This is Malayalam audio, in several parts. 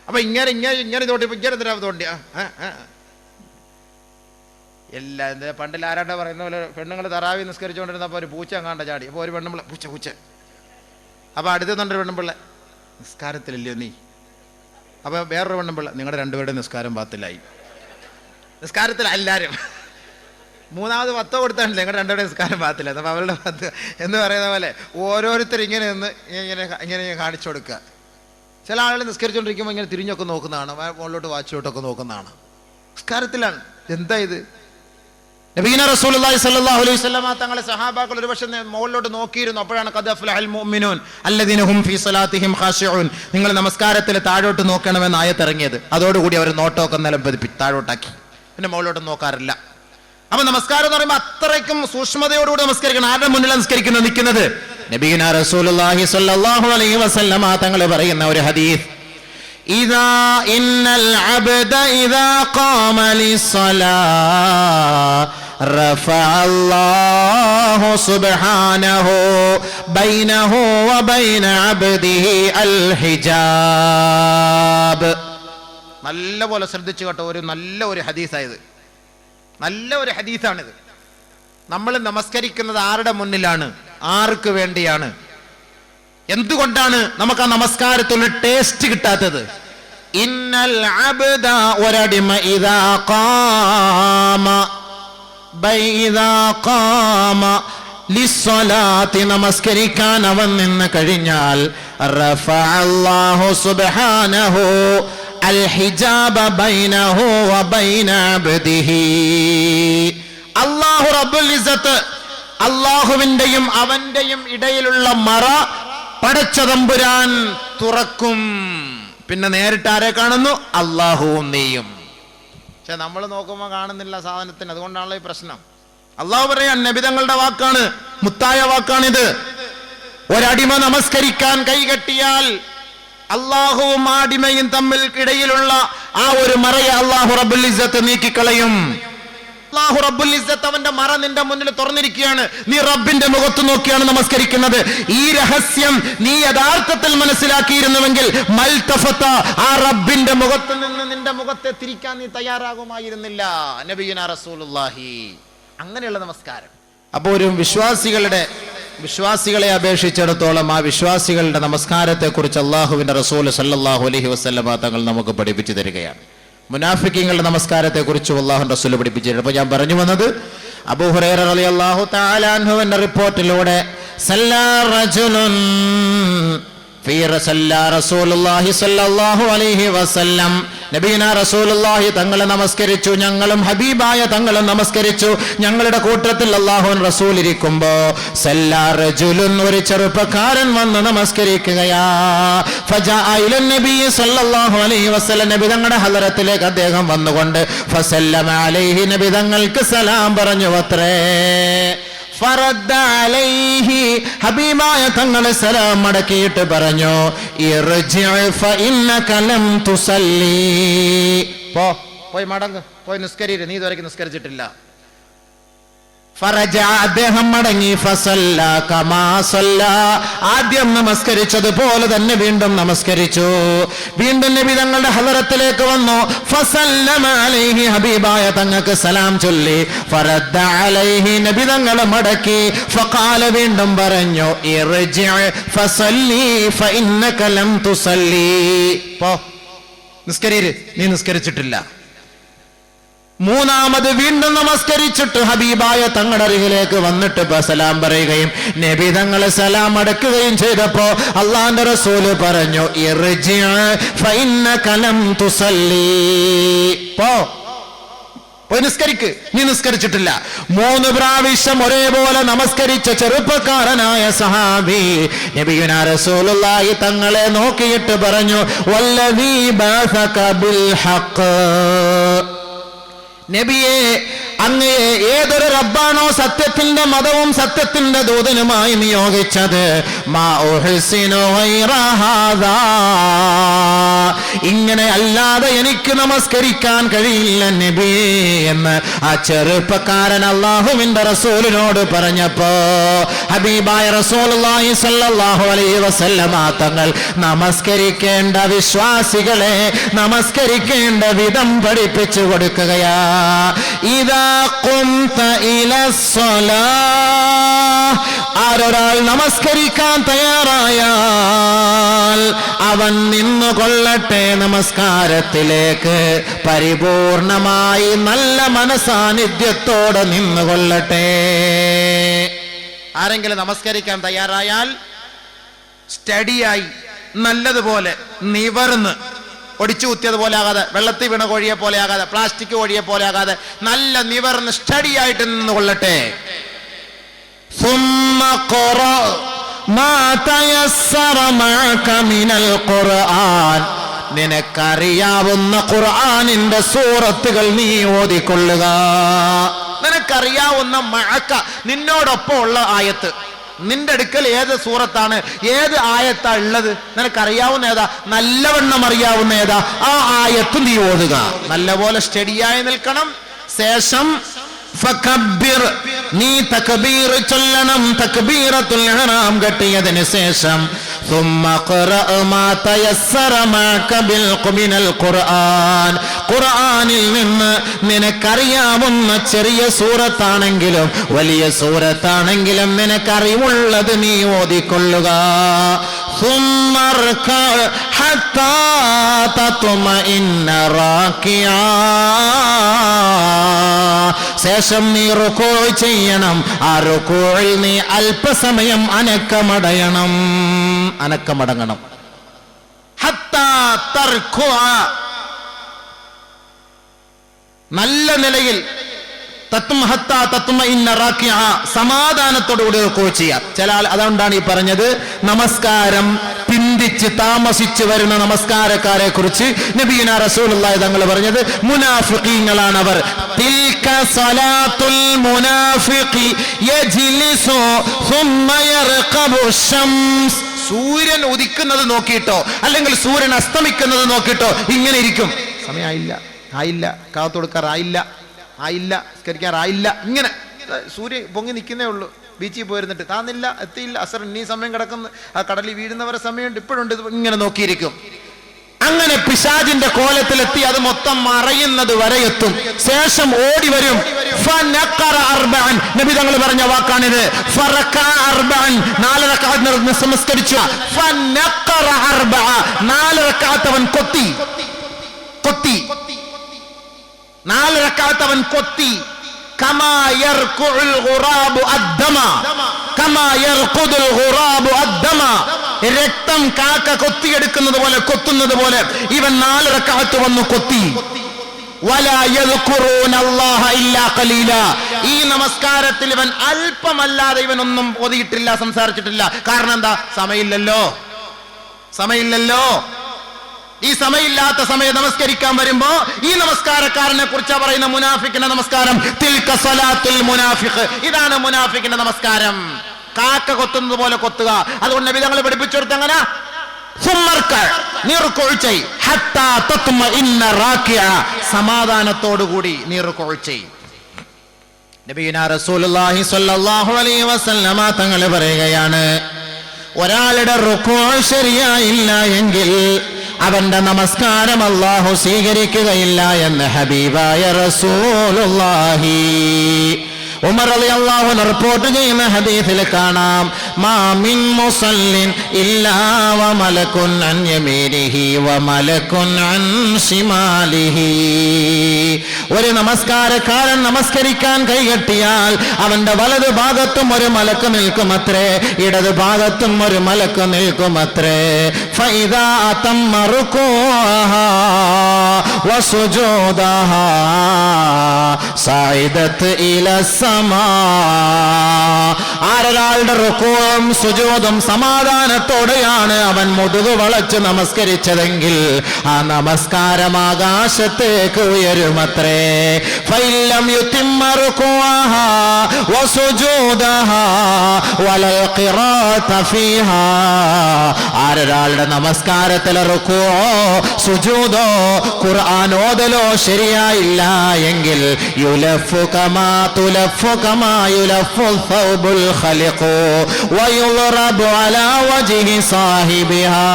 അപ്പൊ ഇങ്ങനെ തോണ്ടി ഇങ്ങനെ തോണ്ടി എല്ലാ എന്താ പണ്ടിൽ ആരാണ്ട പറയുന്ന പോലെ പെണ്ണുങ്ങൾ തറാവി നിസ്കരിച്ചുകൊണ്ടിരുന്നപ്പോൾ ഒരു പൂച്ച അങ്ങാണ്ട ചാടി. അപ്പോൾ ഒരു പെണ്ണുമ്പിള്ള പൂച്ച അപ്പോൾ അടുത്തുണ്ടൊരു പെണ്ണുമ്പിള്ള നിസ്കാരത്തിലല്ലയോ നീ. അപ്പോൾ വേറൊരു പെണ്ണുമ്പിള്ള നിങ്ങളുടെ രണ്ടുപേരുടെ നിസ്കാരം ബാത്തിലായി. നിസ്കാരത്തിൽ എല്ലാവരും മൂന്നാമത് 10 കൊടുത്താണല്ലോ നിങ്ങളുടെ രണ്ടുപേരുടെ നിസ്കാരം ബാത്തില്ല. അപ്പോൾ അവരുടെ 10 എന്ന് പറയുന്ന പോലെ ഓരോരുത്തരും ഇങ്ങനെ നിന്ന് ഇങ്ങനെ കാണിച്ചു കൊടുക്കുക. ചില ആളുകൾ നിസ്കരിച്ചുകൊണ്ടിരിക്കുമ്പോൾ ഇങ്ങനെ തിരിഞ്ഞൊക്കെ നോക്കുന്നതാണ്, മുകളിലോട്ട് വാച്ചിലോട്ടൊക്കെ നോക്കുന്നതാണ്. നിസ്കാരത്തിലാണ്. എന്താ ഇത്? നബീന റസൂലുള്ളാഹി സ്വല്ലല്ലാഹു അലൈഹി വസല്ലമ തങ്ങളെ സഹാബാക്കൾ ഒരു പക്ഷേ മുകളിലോട്ട് നോക്കിയിരുന്നു. അപ്പോഴാണ് ഖദ് അഫ്ലഹൽ മുഅ്മിനൂൻ അല്ലദീന ഹും ഫീ സ്വലാത്തിഹിം ഖാശിഊൻ, നിങ്ങൾ നമസ്കാരത്തിൽ താഴോട്ട് നോക്കണമെന്ന് ആയത്ത് ഇറങ്ങിയത്. അതോടുകൂടി അവർ നോട്ടമൊക്കെ നിലം പതിപ്പിച്ച് താഴോട്ടാക്കി, പിന്നെ മുകളിലോട്ട് നോക്കാറില്ല. അപ്പൊ നമസ്കാരം എന്ന് പറയുമ്പോൾ അത്രയ്ക്കും സൂക്ഷ്മതയോടുകൂടി നമസ്കരിക്കണം. ആരുടെ മുന്നിലാണ് നിസ്കരിക്കുന്നത്, നിൽക്കുന്നത്? നബീന റസൂലുള്ളാഹി സ്വല്ലല്ലാഹു അലൈഹി വസല്ലമ തങ്ങൾ പറയുന്ന ഒരു ഹദീസ്, ഇദാ ഇന്നൽ അബ്ദ ഇദാ ഖാമ ലിസ്സലാ رفع الله سبحانه بينه وبين عبده الحجاب. നല്ലപോലെ ശ്രദ്ധിച്ചു കേട്ടോ, നല്ല ഒരു ഹദീസായത്, നല്ല ഒരു ഹദീസാണിത്. നമ്മൾ നമസ്കരിക്കുന്നത് ആരുടെ മുന്നിലാണ്, ആർക്ക് വേണ്ടിയാണ്, എന്തുകൊണ്ടാണ് നമുക്ക് ആ നമസ്കാരത്തിലുള്ള ടേസ്റ്റ് കിട്ടാത്തത്? ഇന്നൽ അബ്ദ, ഒരടിമ, ഇദാ ഖാമ ലിസ്സലാത്തി, നമസ്കരിക്കാൻ അവൻ നിന്ന് കഴിഞ്ഞാൽ, റഫഅല്ലാഹു സുബ്ഹാനഹു അൽ ഹിജാബ ബൈനഹു വ ബൈന അബ്ദിഹി. അല്ലാഹു റബ്ബുൽ ഇസ്സത്ത്, അല്ലാഹുവിന്റെയും അവന്റെയും ഇടയിലുള്ള മറ പടച്ച തമ്പുരാൻ തുറക്കും. പിന്നെ നേരിട്ട് ആരെ കാണുന്നു? അല്ലാഹുവും നീയും. പക്ഷെ നമ്മൾ നോക്കുമ്പോൾ കാണുന്നില്ല സാധനത്തിന്. അതുകൊണ്ടാണല്ലോ ഈ പ്രശ്നം. അള്ളാഹു പറയാൻ, നബി തങ്ങളുടെ വാക്കാണ്, മുത്തായ വാക്കാണിത്. ഒരടിമ നമസ്കരിക്കാൻ കൈകെട്ടിയാൽ അള്ളാഹുവും അടിമയും തമ്മിൽ ഇടയിലുള്ള ആ ഒരു മറയെ അള്ളാഹു റബ്ബുൽ ഇസ്സത്ത് നീക്കിക്കളയും. അള്ളാഹു റബ്ബുൽ ഇസ്സത്ത് അവന്റെ മറ നിന്റെ മുന്നിൽ തുറന്നിരിക്കുകയാണ്. നീ റബ്ബിന്റെ മുഖത്ത് നോക്കിയാണ് നമസ്കരിക്കുന്നത്. ഈ രഹസ്യം നീ യഥാർത്ഥത്തിൽ മനസ്സിലാക്കിയിരുന്നുവെങ്കിൽ മൽതഫത, ആ റബ്ബിന്റെ മുഖത്ത് നിന്ന് നിന്റെ മുഖത്തെ തിരിക്കാൻ നീ തയ്യാറാകുമായിരുന്നില്ല. നബിയുന റസൂലുള്ളാഹി. അങ്ങനെയുള്ള നമസ്കാരം. അപ്പോൾ ഒരു വിശ്വാസികളെ അപേക്ഷിച്ചിടത്തോളം ആ വിശ്വാസികളുടെ നമസ്കാരത്തെ കുറിച്ച് അള്ളാഹുവിന്റെ റസൂൽ സല്ലല്ലാഹു അലൈഹി വസല്ലമ തങ്ങൾ നമുക്ക് പഠിപ്പിച്ചു തരികയാണ്. മുനാഫിക്കീങ്ങളുടെ നമസ്കാരത്തെ കുറിച്ച് അല്ലാഹുവിന്റെ റസൂൽ പഠിപ്പിച്ചിട്ടുണ്ട്. അപ്പോൾ ഞാൻ പറഞ്ഞു വന്നത്, അബൂ ഹുറൈറ റളിയല്ലാഹു തആല അൻഹുവിന്റെ റിപ്പോർട്ടിലൂടെ സല്ലാ റജുലുൻ ഫീ റസൂലുള്ളാഹി സ്വല്ലല്ലാഹു അലൈഹി വസല്ലം, നബീന റസൂലുള്ളാഹി തങ്ങളെ നമസ്കരിച്ചു, ഞങ്ങളും ഹബീബായ തങ്ങളും നമസ്കരിച്ചു. ഞങ്ങളുടെ കൂട്ടത്തിൽ അല്ലാഹുവിൻ റസൂൽ ഇരിക്കുമ്പോ സല്ലാ റജുലുൻ, ഒരു ചെറുപ്പക്കാരൻ വന്ന് നമസ്കരിക്കുകയാ. ഫജാഅ ഇലൻ നബി സ്വല്ലല്ലാഹു അലൈഹി വസല്ലം, നബി തങ്ങളുടെ ഹളറത്തിലേക്ക് അദ്ദേഹം വന്നുകൊണ്ട് ഫസല്ലമ അലൈഹി, നബി തങ്ങൾക്ക് സലാം പറഞ്ഞു അത്രേ. ഫറദ്ദ അലൈഹി, ഹബീബായ തങ്ങളെ സലാം മടക്കിയിട്ട് പറഞ്ഞു, ഇർജി ഫഇന്നക ലം തുസല്ലി, പോയി മടങ്ങ്, പോയി നിസ്കരിര്, നീ ഇതുവരെയ്ക്ക് നിസ്കരിച്ചിട്ടില്ല. ഫറജ, അദ്ദേഹം മടങ്ങി. ഫസല്ല കമാ സല്ല, ആദ്യം നമസ്കരിച്ചതുപോലെ തന്നെ വീണ്ടും നമസ്കരിച്ചു. വീണ്ടും നബി തങ്ങളുടെ ഹളറത്തിലേക്ക് വന്നു. ഫസല്ലമ അലൈഹി, ഹബീബായ തങ്ങൾക്ക് സലാം ചൊല്ലി. ഫറദ്ദ അലൈഹി, നബി തങ്ങൾ മടക്കി. ഫഖാല, വീണ്ടും പറഞ്ഞു, ഇർജി ഫസല്ലി ഫഇന്നക ലം തുസല്ലി, പോ നിസ്കരിര്, നീ നിസ്കരിച്ചിട്ടില്ല. മൂന്നാമത് വീണ്ടും നമസ്കരിച്ചിട്ട് ഹബീബായ തങ്ങളുടെ അരികിലേക്ക് വന്നിട്ട് സലാം പറയുകയും നബി തങ്ങളെ സലാം അടക്കുകയും ചെയ്തപ്പോ അള്ളാന്റെ റസൂല് പറഞ്ഞു, ഇർജി ഫഇന്നക ലം തുസല്ലി, പോയി നിസ്കരിക്ക്, നീ നിസ്കരിച്ചിട്ടില്ല. 3 പ്രാവശ്യം ഒരേപോലെ നമസ്കരിച്ച ചെറുപ്പക്കാരനായ സഹാബി നബിയുനാ റസൂലുള്ളാഹി തങ്ങളെ നോക്കിയിട്ട് പറഞ്ഞു, വല്ലദീ ബഅസക ബിൽ ഹഖ്, നബിയെ, അങ്ങയെ ഏതൊരു റബ്ബാണോ സത്യത്തിന്റെ മതവും സത്യത്തിന്റെ ദൂതനുമായി നിയോഗിച്ചത്, മാ ഉഹ്സിനു ഗൈറ ഹാദാ, ഇങ്ങനെ അല്ലാതെ എനിക്ക് നമസ്കരിക്കാൻ കഴിയില്ല നബി എന്ന് ആ ചെറുപ്പക്കാരൻ അല്ലാഹുവിന്റെ റസൂലിനോട് പറഞ്ഞപ്പോ ഹബീബായ റസൂലുള്ളാഹി സ്വല്ലല്ലാഹു അലൈഹി വസല്ലമ തങ്ങൾ നമസ്കരിക്കേണ്ട വിശ്വാസികളെ നമസ്കരിക്കേണ്ട വിധം പഠിപ്പിച്ചു കൊടുക്കുകയാ. ഇദാ ഖുംത ഇലസ്സലാഹ്, ആരൊരാൾ നമസ്കരിക്കാൻ തയ്യാറായാൽ അവൻ നിന്നുകൊള്ളട്ടെ നമസ്കാരത്തിലേക്ക്, പരിപൂർണമായി നല്ല മനസാന്നിധ്യത്തോടെ നിന്നുകൊള്ളട്ടെ. ആരെങ്കിലും നമസ്കരിക്കാൻ തയ്യാറായാൽ സ്റ്റഡിയായി നല്ലതുപോലെ നിവർന്ന്, ഒടിച്ചു കുത്തിയതുപോലെ ആകാതെ, വെള്ളത്തിൽ വീണ കോഴിയെ പോലെ ആകാതെ, പ്ലാസ്റ്റിക് കോഴിയെ പോലെ ആകാതെ നല്ല നിവർന്ന് സ്റ്റഡിയായിട്ട് നിന്നുകൊള്ളട്ടെ. ثم قرأ ما تيسر معك من القرآن, നിനക്കറിയാവുന്ന ഖുർആനിന്റെ സൂറത്തുകൾ നീ ഓതിക്കൊള്ളുക. നിനക്കറിയാവുന്ന മഅക, നിന്നോടൊപ്പം ഉള്ള ആയത്ത്. നിന്റെ അടുക്കൽ ഏത് സൂറത്താണ്, ഏത് ആയത്താ ഉള്ളത്, നിനക്കറിയാവുന്ന ഏതാ, നല്ലവണ്ണം അറിയാവുന്ന ഏതാ, ആ ആയത്ത് നീ ഓതുക. നല്ലപോലെ സ്റ്റഡിയായി നിൽക്കണം. ശേഷം ഫകബ്ബിർ, നീ തക്ബീർ ചൊല്ലണം. തക്ബീറത്തുൽ ഇഹ്റാം കെട്ടിയതിന് ശേഷം ثم قرأ ما تيسر معك من القرآن, ഖുർആനിൽ നിന്ന് നിനക്കറിയാവുന്ന ചെറിയ സൂറത്താണെങ്കിലും വലിയ സൂറത്താണെങ്കിലും നിനക്കറിവുള്ളത് നീ ഓതിക്കൊള്ളുക. ثم اركع حتى تطمئن راكعا, ശേഷം നീ റുക്കൂ ചെയ്യണം. ആ റുക്കൂയിൽ നീ അല്പസമയം അനക്കമടങ്ങണം. ഹത്താ തർക്കുഅ, നല്ല നിലയിൽ സമാധാനത്തോടുകൂടി റുക്കൂ ചെയ്യുക. ചില ആൾ, അതുകൊണ്ടാണ് ഈ പറഞ്ഞത്, നമസ്കാരം പിന്തിച്ച് താമസിച്ചു വരുന്ന നമസ്കാരക്കാരെ കുറിച്ച് നബിയുനാ റസൂലുള്ളാഹി തങ്ങൾ പറഞ്ഞത് മുനാഫിഖീങ്ങളാണ് അവർ. തിൽക സലാത്തുൽ മുനാഫിഖി യജ്ലിസു സുമ്മ യർഖബു ശംസ്, സൂര്യൻ ഉദിക്കുന്നത് നോക്കിയിട്ടോ അല്ലെങ്കിൽ സൂര്യൻ അസ്തമിക്കുന്നത് നോക്കിയിട്ടോ ഇങ്ങനെ ഇരിക്കും. സമയമായില്ല, കാത്തു കൊടുക്കാറായില്ല, സ്കരിക്കാറായില്ല, ഇങ്ങനെ സൂര്യൻ പൊങ്ങി നിൽക്കുന്നേ ഉള്ളൂ. ബീച്ചിൽ പോയിരുന്നിട്ട് താന്നില്ല, എത്തിയില്ല, അസർ ഇനി സമയം കിടക്കുന്നു, ആ കടലിൽ വീഴുന്നവരെ സമയമുണ്ട്, ഇപ്പോഴുണ്ട്, ഇങ്ങനെ നോക്കിയിരിക്കും. അങ്ങനെ പിശാചിന്റെ കോലത്തിലെത്തി അത് മൊത്തം മറയുന്നത് വരെ എത്തും. ശേഷം ഓടി വരും. നബി തങ്ങൾ പറഞ്ഞ വാക്കാണിത്. 4 റക്അത്ത് നമസ്കരിച്ചു. 4 റക്അത്ത് അവൻ കൊത്തി. 4 റക്അത്ത് അവൻ കൊത്തി. കമാ യർകുഉൽ ഗുറാബു അദ്ദമ, കമാ യർഖുദുൽ ഗുറാബു അദ്ദമ, രക്തം കാക്ക കൊത്തിയെടുക്കുന്നത് പോലെ, കൊത്തുന്നത് പോലെ ഇവൻ 4 റക്അത്ത് വന്നു കൊത്തി. വലാ യദ്കുറൂന അല്ലാഹ ഇല്ലാ ഖലീല, ഈ നമസ്കാരത്തിൽ ഇവൻ അല്പമല്ലാതെ ഇവനൊന്നും ഓതിയിട്ടില്ല, സംസാരിച്ചിട്ടില്ല. കാരണം എന്താ? സമയമില്ലല്ലോ. ഈ സമയമില്ലാത്ത സമയം നമസ്കരിക്കാൻ വരുമ്പോ ഈ നമസ്കാരക്കാരനെ കുറിച്ചാ പറയുന്ന മുനാഫിക്കിന്റെ നമസ്കാരം. തിൽക സലാത്തുൽ മുനാഫിഖ്, ഇതാണ് മുനാഫിക്കിന്റെ നമസ്കാരം. കാക്ക കൊത്തുന്നത് പോലെ കൊത്തുക. അതുകൊണ്ട് നബി തങ്ങൾ പഠിപ്പിച്ചു കൊടുത്ത അങ്ങനെ സമാധാനത്തോടുകൂടി നീ റുക്ഉ ചെയ്യ്. നബിയുനാ റസൂലുള്ളാഹി സ്വല്ലല്ലാഹു അലൈഹി വസല്ലമ തങ്ങൾ പറയുകയാണ്, ഒരാളുടെ റുക്ഉ ശരിയായില്ല എങ്കിൽ അവന്റെ നമസ്കാരം അല്ലാഹു സ്വീകരിക്കുകയില്ല എന്ന് ഹബീബായ റസൂലുള്ളാഹി. ഉമർ റളിയല്ലാഹു അൻഹു റിപ്പോർട്ട് ചെയ്യുന്ന ഹദീസിൽ കാണാം, മാ മിൻ മുസല്ലിൻ ഇല്ലാ വ മലകുൻ അൻ യമീനിഹി വ മലകുൻ അൻ ശിമാലിഹി. ഒരു നമസ്കാരക്കാരൻ നമസ്കരിക്കാൻ കൈകെട്ടിയാൽ അവന്റെ വലതു ഭാഗത്തും ഒരു മലക്ക് നിൽക്കുമത്രേ, ഇടതു ഭാഗത്തും ഒരു മലക്ക് നിൽക്കുമത്രേ. ഫഇദാ തമ്മ റുകൂഅഹ وسجودها صعدت إلى السماء. ആരൊരാളുടെ റുകൂഉം സുജൂദും സമാധാനത്തോടെയാണ് അവൻ മുതുകു വളച്ച് നമസ്കരിച്ചതെങ്കിൽ ആ നമസ്കാരം ആകാശത്തേക്ക് ഉയരുമത്രേ. ഫഇല്ലം യുതിമ്മ റുകൂഅഹാ വസുജൂദഹാ വലൽ ഖിറാഅത ഫീഹാ. ആരൊരാളുടെ നമസ്കാരത്തിലെ റുകൂഉോ സുജൂദോ ഖുർആൻ ഓതലോ ശരിയായില്ല എങ്കിൽ യുലഫു കമാ യുലഫു ثوبുൽ ഖലിഖു വയുളറബു അലാ വജ്ഹി സാഹിബിഹാ.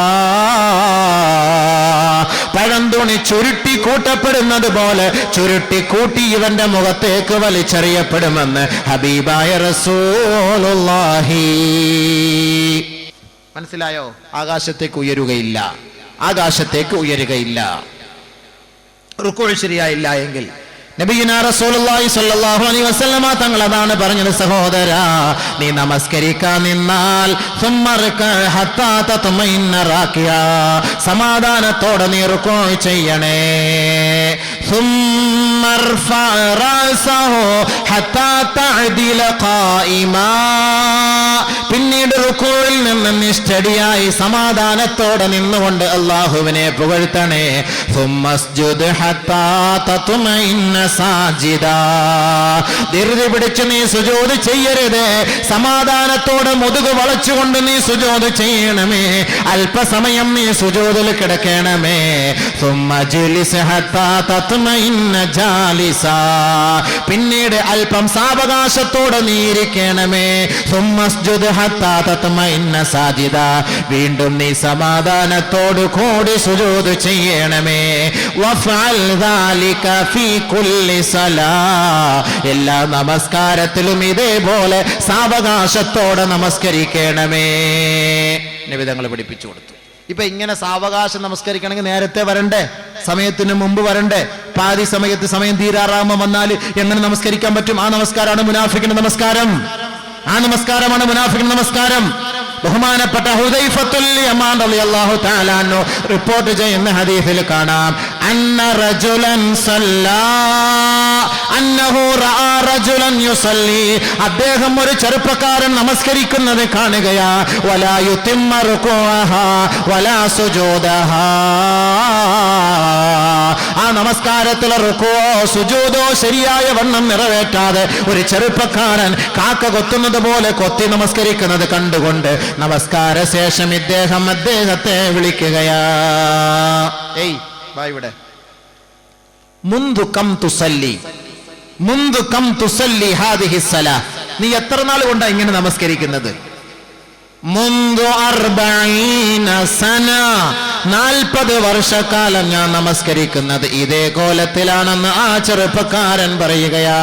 പഴന്തുണി ചുരുട്ടി കൂട്ടപ്പെടുന്നത് പോലെ ചുരുട്ടി കൂട്ടി ഇവന്റെ മുഖത്തേക്ക് വലിച്ചെറിയപ്പെടുമെന്ന് ഹബീബായ റസൂലുള്ളാഹി. മനസ്സിലായോ? ആകാശത്തേക്ക് ഉയരുകയില്ല, ആകാശത്തേക്ക് ഉയരുകയില്ല. റുകൂഉ ശരിയായില്ല എങ്കിൽ നബിയുനാ റസൂലുള്ളാഹി സ്വല്ലല്ലാഹു അലൈഹി വസല്ലമ തങ്ങൾ അതാണ് പറഞ്ഞത്, സഹോദരാ നീ നമസ്കരിക്കാൻ നിന്നാൽ ഹത്താ തത്മഇന്ന റാകിയ, സമാധാനത്തോടെ നീ റുകൂഉ ചെയ്യണേ. പിന്നീട് റുകൂഇൽ നിന്ന് നീ സ്റ്റഡിയായി സമാധാനത്തോടെ നിന്നുകൊണ്ട് അല്ലാഹുവിനെ പുകഴ്ത്തണേ. ധൃതി പിടിച്ച് നീ സുജൂദ് ചെയ്യരുത്, സമാധാനത്തോടെ മുതുക് വളച്ചുകൊണ്ട് നീ സുജൂദ് ചെയ്യണമേ. അല്പസമയം നീ സുജൂദിൽ കിടക്കണമേ. പിന്നീട് അല്പം സാവകാശത്തോടെ നീ ഇരിക്കണമേ. വീണ്ടും നീ സമാധാനത്തോടു കൂടി സുജൂദ് ചെയ്യണമേ. എല്ലാ നമസ്കാരത്തിലും ഇതേപോലെ സാവകാശത്തോടെ നമസ്കരിക്കണമേ. നബി തങ്ങൾ പഠിപ്പിച്ചു കൊടുത്തു. ഇപ്പൊ ഇങ്ങനെ സാവകാശം നമസ്കരിക്കണമെങ്കിൽ നേരത്തെ വരണ്ടേ, സമയത്തിന് മുമ്പ് വരണ്ടേ? പാതി സമയത്ത് സമയം തീരാറാകുമ്പോ വന്നാൽ എങ്ങനെ നമസ്കരിക്കാൻ പറ്റും? ആ നമസ്കാരമാണ് മുനാഫിക്കിന്റെ നമസ്കാരം. ആ നമസ്കാരമാണ് മുനാഫിക്കിന്റെ നമസ്കാരം. ബഹുമാനപ്പെട്ട ഹുദൈഫത്തുൽ യമാൻ റളിയല്ലാഹു തആല അൻഹു റിപ്പോർട്ട് ചെയ്യുന്ന ഹദീസിൽ കാണാം, അന്ന റജുലൻ സല്ലാ അന്നഹു റആ റജുലൻ യുസല്ലി, അദ്ദേഹം ഒരു ചെറുപ്പക്കാരൻ നമസ്കരിക്കുന്നത് കാണുകയാ. വലാ യുതിമ്മ റുകൂഅഹാ വലാ സുജൂദഹാ, ആ നമസ്കാരത്തിലെ റുകൂഅോ സുജൂദോ ശരിയായ വണ്ണം നിറവേറ്റാതെ ഒരു ചെറുപ്പക്കാരൻ കാക്ക കൊത്തുന്നത് പോലെ കൊത്തി നമസ്കരിക്കുന്നത് കണ്ടുകൊണ്ട് നമസ്കാര ശേഷം ഇദ്ദേഹം അദ്ദേഹത്തെ വിളിക്കുകയാ. ഏയ് വാ ഇവിടെ. മുൻദു കം തുസല്ലി ഹാദിഹി സലാ, നീ എത്ര നാൾ കൊണ്ടാ ഇങ്ങനെ നമസ്കരിക്കുന്നത്? മുൻദു 40 സന, 40 വർഷക്കാലം ഞാൻ നമസ്കരിക്കുന്നത് ഇതേ കോലത്തിലാണെന്ന് ആ ചെറുപ്പക്കാരൻ പറയുകയാ.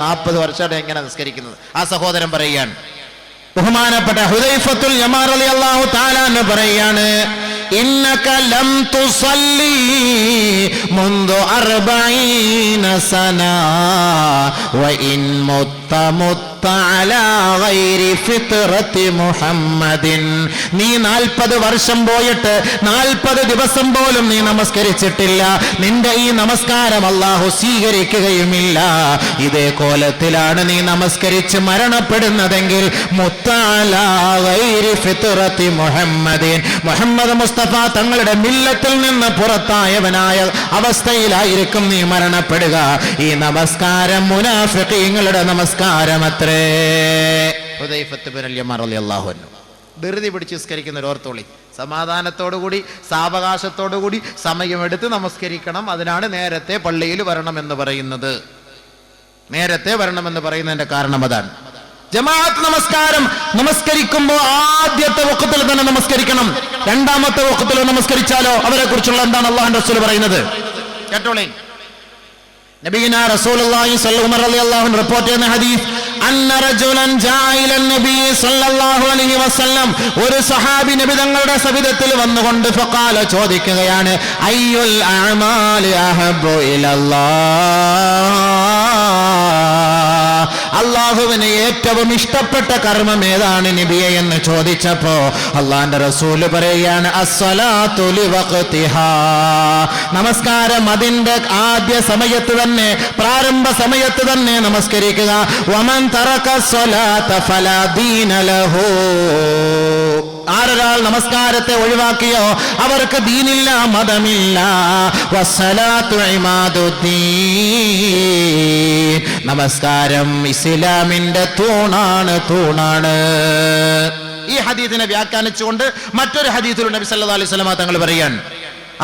40 വർഷമാണ് എങ്ങനെ നമസ്കരിക്കുന്നത്? ആ സഹോദരൻ പറയുകയാണ്. ബഹുമാനപ്പെട്ട ഹുദൈഫത്തുൽ യമാൻ റളിയല്ലാഹു തആല അൻഹു പറയാണ്, ഇന്നക ലം തുസല്ലി മുൻദു 40 സന വ ഇൻ മുത്ത അലാ ഗൈരി ഫിത്രത്തി മുഹമ്മദിൻ. നീ 40 വർഷം പോയിട്ട് 40 ദിവസം പോലും നീ നമസ്കരിച്ചിട്ടില്ല. നിന്റെ ഈ നമസ്കാരം അല്ലാഹു സ്വീകരിക്കുകയുമില്ല. ഇതേ കോലത്തിലാണ് നീ നമസ്കരിച്ച് മരണപ്പെടുന്നതെങ്കിൽ മുത്തഅലാ ഗൈരി ഫിത്രത്തി മുഹമ്മദിൻ, മുഹമ്മദ് മുസ്തഫ തങ്ങളുടെ മില്ലത്തിൽ നിന്ന് പുറത്തായവനായ അവസ്ഥയിലായിരിക്കും നീ മരണപ്പെടുക. ഈ നമസ്കാരം മുനാഫിഖീങ്ങളുടെ നമസ്കാരമത്രേ. ധൃതി പിടിച്ച് നിസ്കരിക്കുന്ന ഒരു ഓർത്തോളി, സമാധാനത്തോടുകൂടി സാവകാശത്തോടുകൂടി സമയമെടുത്ത് നമസ്കരിക്കണം. അതിനാണ് നേരത്തെ പള്ളിയിൽ വരണമെന്ന് പറയുന്നത്. നേരത്തെ വരണമെന്ന് പറയുന്നതിന്റെ കാരണം അതാണ്. ജമാഅത്ത് നമസ്കാരം നമസ്കരിക്കുമ്പോൾ ആദ്യത്തെ വഖത്തിൽ തന്നെ നമസ്കരിക്കണം. രണ്ടാമത്തെ വഖത്തിൽ നമസ്കരിച്ചാലോ അവരെ കുറിച്ചുള്ള എന്താണ് അല്ലാഹുവിന്റെ റസൂൽ പറയുന്നത്? കേട്ടോളേ. നബിയുനാ റസൂലുള്ളാഹി സ്വല്ലല്ലാഹു അലൈഹി വസല്ലം റിപ്പോർട്ട് ചെയ്യുന്ന ഹദീസ്, അന്ന റജുലൻ ജാഅ ഇല നബി സ്വല്ലല്ലാഹു അലൈഹി വസല്ലം, ഒരു സഹാബി നബി തങ്ങളുടെ സവിധത്തിൽ വന്നുകൊണ്ട് ഫഖാല ചോദിക്കുകയാണ്, അയ്യുൽ അഅമാലി അഹബ്ബു ഇലല്ലാഹ്, അള്ളാഹുവിന് ഏറ്റവും ഇഷ്ടപ്പെട്ട കർമ്മം ഏതാണ് നബിയെ എന്ന് ചോദിച്ചപ്പോ അള്ളാന്റെ റസൂല് പറയുകയാണ് അസ്സലാത്തു ലിവഖ്തിഹാ, നമസ്കാരം അതിന്റെ ആദ്യ സമയത്ത് തന്നെ, പ്രാരംഭ സമയത്ത് തന്നെ നമസ്കരിക്കുക. വമൻ തറക സ്വലാത ഫലാ ദീന ലഹു, ആരൊരാൾ നമസ്കാരത്തെ ഒഴിവാക്കിയോ അവർക്ക് ദീനില്ല, മതമില്ല. വസ്സലാത്തു ഇമാദുദ്ദീൻ, നമസ്കാരം ഇസ്ലാമിന്റെ തൂണാണ്. ഈ ഹദീസിനെ വ്യാഖ്യാനിച്ചുകൊണ്ട് മറ്റൊരു ഹദീസിൽ നബി സല്ലല്ലാഹു അലൈഹി വസല്ലം തങ്ങൾ പറയാൻ,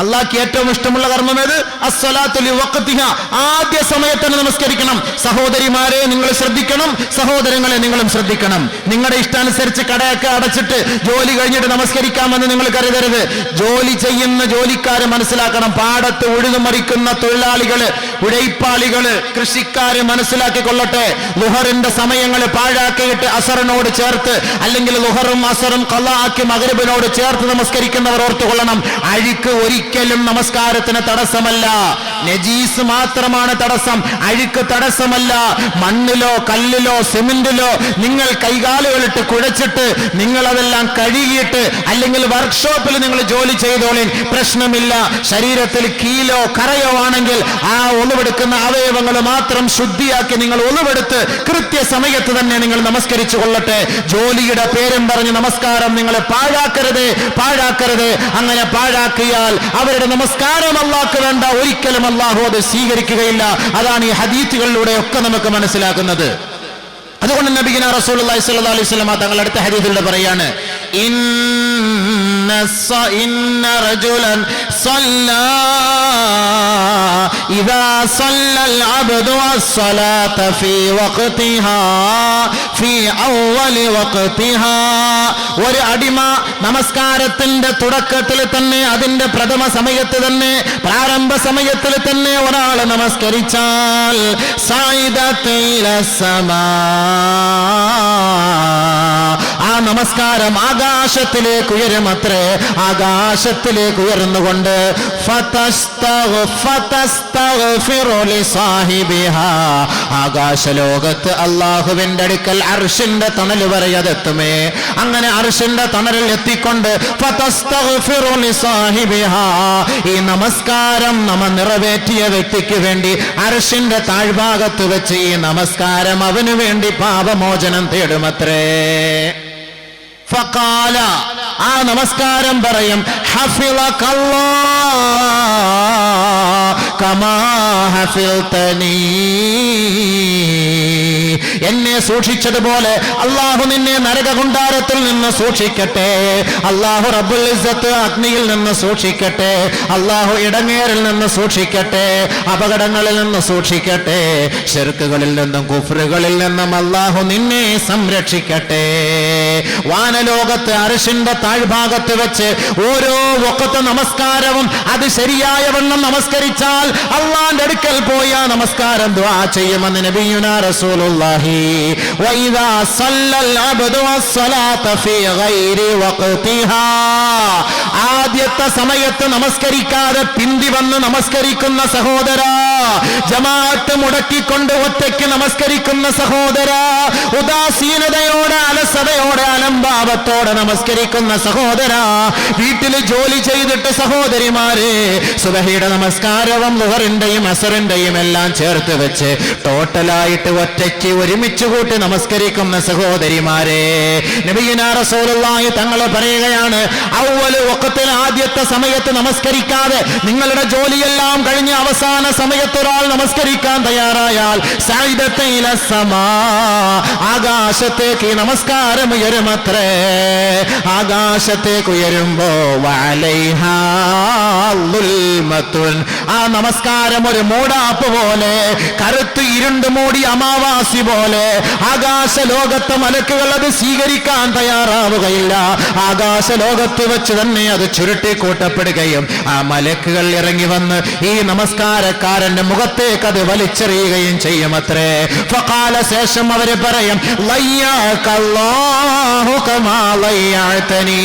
അള്ളാഹ്ക്ക് ഏറ്റവും ഇഷ്ടമുള്ള കർമ്മം ഏത്? അസ്സലാത്തു ലിവഖ്തിഹാ, ആദ്യ സമയത്ത് നമസ്കരിക്കണം. സഹോദരിമാരെ നിങ്ങൾ ശ്രദ്ധിക്കണം, സഹോദരങ്ങളെ നിങ്ങളും ശ്രദ്ധിക്കണം. നിങ്ങളുടെ ഇഷ്ടാനുസരിച്ച് കടയൊക്കെ അടച്ചിട്ട് ജോലി കഴിഞ്ഞിട്ട് നമസ്കരിക്കാമെന്ന് നിങ്ങൾ കരുതരുത്. ജോലി ചെയ്യുന്ന ജോലിക്കാര് മനസ്സിലാക്കണം, പാടത്ത് ഉഴുതുമറിക്കുന്ന തൊഴിലാളികള്, ഉഴൈപ്പാളികള്, കൃഷിക്കാര് മനസ്സിലാക്കിക്കൊള്ളട്ടെ. ളുഹറിന്റെ സമയങ്ങൾ പാഴാക്കിയിട്ട് അസറിനോട് ചേർത്ത്, അല്ലെങ്കിൽ ളുഹറും അസറും ഖളാ ആക്കി മഗ്രിബിനോട് ചേർത്ത് നമസ്കരിക്കുന്നവർ ഓർത്തുകൊള്ളണം, അഴുക്ക് ഒരിക്കലും നമസ്കാരത്തിന് തടസ്സമല്ല. നജീസ് മാത്രമാണ് തടസ്സം, അഴുക്ക് തടസ്സമല്ല. മണ്ണിലോ കല്ലിലോ സിമന്റിലോ നിങ്ങൾ കൈകാലുകളിട്ട് കുഴച്ചിട്ട് നിങ്ങൾ അതെല്ലാം കഴുകിയിട്ട് അല്ലെങ്കിൽ വർക്ക്ഷോപ്പിൽ നിങ്ങൾ ജോലി ചെയ്തോളിൻ, പ്രശ്നമില്ല. ശരീരത്തിൽ കീലോ കറയോ ആണെങ്കിൽ ആ ഒളിവെടുക്കുന്ന അവയവങ്ങൾ മാത്രം ശുദ്ധിയാക്കി നിങ്ങൾ ഒളിവെടുത്ത് കൃത്യസമയത്ത് തന്നെ നിങ്ങൾ നമസ്കരിച്ചു കൊള്ളട്ടെ. ജോലിയുടെ പേരും പറഞ്ഞ് നമസ്കാരം നിങ്ങൾ പാഴാക്കരുത്. അങ്ങനെ പാഴാക്കിയാൽ അവരുടെ നമസ്കാരം അല്ലാഹ്ക്ക് വേണ്ട, ഒരിക്കലും അല്ലാഹു അത് സ്വീകരിക്കുകയില്ല. അതാണ് ഈ ഹദീസുകളിലൂടെ ഒക്കെ നമുക്ക് മനസ്സിലാക്കുന്നത്. അതുകൊണ്ട് നബിഗിന റസൂലുള്ളാഹി സ്വല്ലല്ലാഹു അലൈഹി വസല്ലം തങ്ങൾ അടുത്ത ഹദീസിലൂടെ പറയാണ്, ഇന്ന റജുലൻ സല്ലാ ഇദാ സല്ലൽ അബ്ദു അസ്സലാത ഫീ വഖ്തിഹാ ഫീ അവ്വലി വഖ്തിഹാ, ഒരു അടിമ നമസ്കാരത്തിന്റെ തുടക്കത്തിൽ തന്നെ, അതിന്റെ പ്രഥമ സമയത്ത് തന്നെ, പ്രാരംഭ സമയത്തിൽ തന്നെ ഒരാൾ നമസ്കരിച്ചാൽ സഅദത സമാ, ആ നമസ്കാരം ആകാശത്തിലേക്ക് ഉയരുമത്രേ. ആകാശത്തിലേക്ക് ഉയർന്നുകൊണ്ട് ആകാശലോകത്ത് അള്ളാഹുവിന്റെ അടുക്കൽ അർശിന്റെ തണൽ വരെ അതെത്തുമേ. അങ്ങനെ അർശിന്റെ തണലിൽ എത്തിക്കൊണ്ട് ഈ നമസ്കാരം നമ്മ നിറവേറ്റിയ വ്യക്തിക്ക് വേണ്ടി അർശിന്റെ താഴ്ഭാഗത്ത് വെച്ച് ഈ നമസ്കാരം അവന് വേണ്ടി പാപമോചനം തേടുമത്രേ. ഫഖാല, ആ നമസ്കാരം പറയും, ഹഫിളകല്ലാഹ് കമാ ഹഫിൾതനീ, എന്നെ സൂക്ഷിച്ചതുപോലെ അള്ളാഹു നിന്നെ നരകകുണ്ടാരത്തിൽ നിന്ന് സൂക്ഷിക്കട്ടെ. അള്ളാഹു റബ്ബുൽ ഇസ്സത്ത് അഗ്നിയിൽ നിന്ന് സൂക്ഷിക്കട്ടെ. അള്ളാഹു ഇടങ്ങേറിൽ നിന്ന് സൂക്ഷിക്കട്ടെ. അപകടങ്ങളിൽ നിന്ന് സൂക്ഷിക്കട്ടെ. ശിർക്കുകളിൽ നിന്നും കുഫ്റുകളിൽ നിന്നും അള്ളാഹു നിന്നെ സംരക്ഷിക്കട്ടെ. വാനലോകത്ത് അർശിന്റെ താഴ്ഭാഗത്ത് വെച്ച് ഓരോ വഖത്ത് നമസ്കാരവും അത് ശരിയായ വണ്ണം നമസ്കരിച്ചാൽ അള്ളാന്റെ അടുക്കൽ പോയ നമസ്കാരം ദുആ ചെയ്യുമെന്ന് നബിയുനാ റസൂലുള്ളാഹി. വഇദാ സല്ലൽ അബ്ദു അസ്സലാത ഫീ ഗൈരി വഖ്തിഹാ, ആദ്യത്തെ സമയത്ത് നമസ്കരിക്കാതെ പിന്തി വന്ന് നമസ്കരിക്കുന്ന സഹോദര, ജമാഅത്ത് മുടക്കിക്കൊണ്ട് ഒറ്റയ്ക്ക് നമസ്കരിക്കുന്ന സഹോദര, ഉദാസീനതയോടെ അലസതയോടെ അലംഭാവത്തോടെ നമസ്കരിക്കുന്ന സഹോദര, വീട്ടിൽ ജോലി ചെയ്തിട്ട് സഹോദരിമാരെ സുബഹിയുടെ നമസ്കാരവും ളുഹറിന്റെയും അസറിന്റെയും എല്ലാം ചേർത്ത് വെച്ച് ടോട്ടലായിട്ട് ഒറ്റയ്ക്ക് ഒരുമിച്ച് കൂട്ടി നമസ്കരിക്കുന്ന സഹോദരിമാരെ, നബിയുനാ റസൂലുള്ളാഹി തങ്ങൾ പറയുകയാണ്, അവ്വൽ വഖത്തിൽ ആദ്യത്തെ സമയത്ത് നമസ്കരിക്കാതെ നിങ്ങളുടെ ജോലിയെല്ലാം കഴിഞ്ഞ് അവസാന സമയത്ത് ഒരാൾ നമസ്കരിക്കാൻ തയ്യാറായാൽ സഅദത ഇല സമാ, ആകാശത്തേക്ക് നമസ്കാരം ഉയരുമത്രേ. ആകാശത്തേക്ക് ഉയരുമ്പോ വഅലൈഹാ ളുൽമത്തുൻ, ആ നമസ്കാരം ഒരു മൂടാപ്പ് പോലെ, കറുത്ത് ഇരുണ്ട് മൂടി അമാവാസി പോലെ ആകാശ ലോകത്തെ മലക്കുകൾ അത് സ്വീകരിക്കാൻ തയ്യാറാവുകയില്ല. ആകാശ ലോകത്ത് വെച്ച് തന്നെ അത് ചുരുട്ടിക്കൂട്ടപ്പെടുകയും ആ മലക്കുകൾ ഇറങ്ങി വന്ന് ഈ നമസ്കാരക്കാരന്റെ മുഖത്തേക്ക് അത് വലിച്ചെറിയുകയും ചെയ്യുമത്രേ. ഫഖാല, ശേഷം അവര് പറയും, ലയ്യാകല്ലാഹു കമാ ലയ്യഅതനി,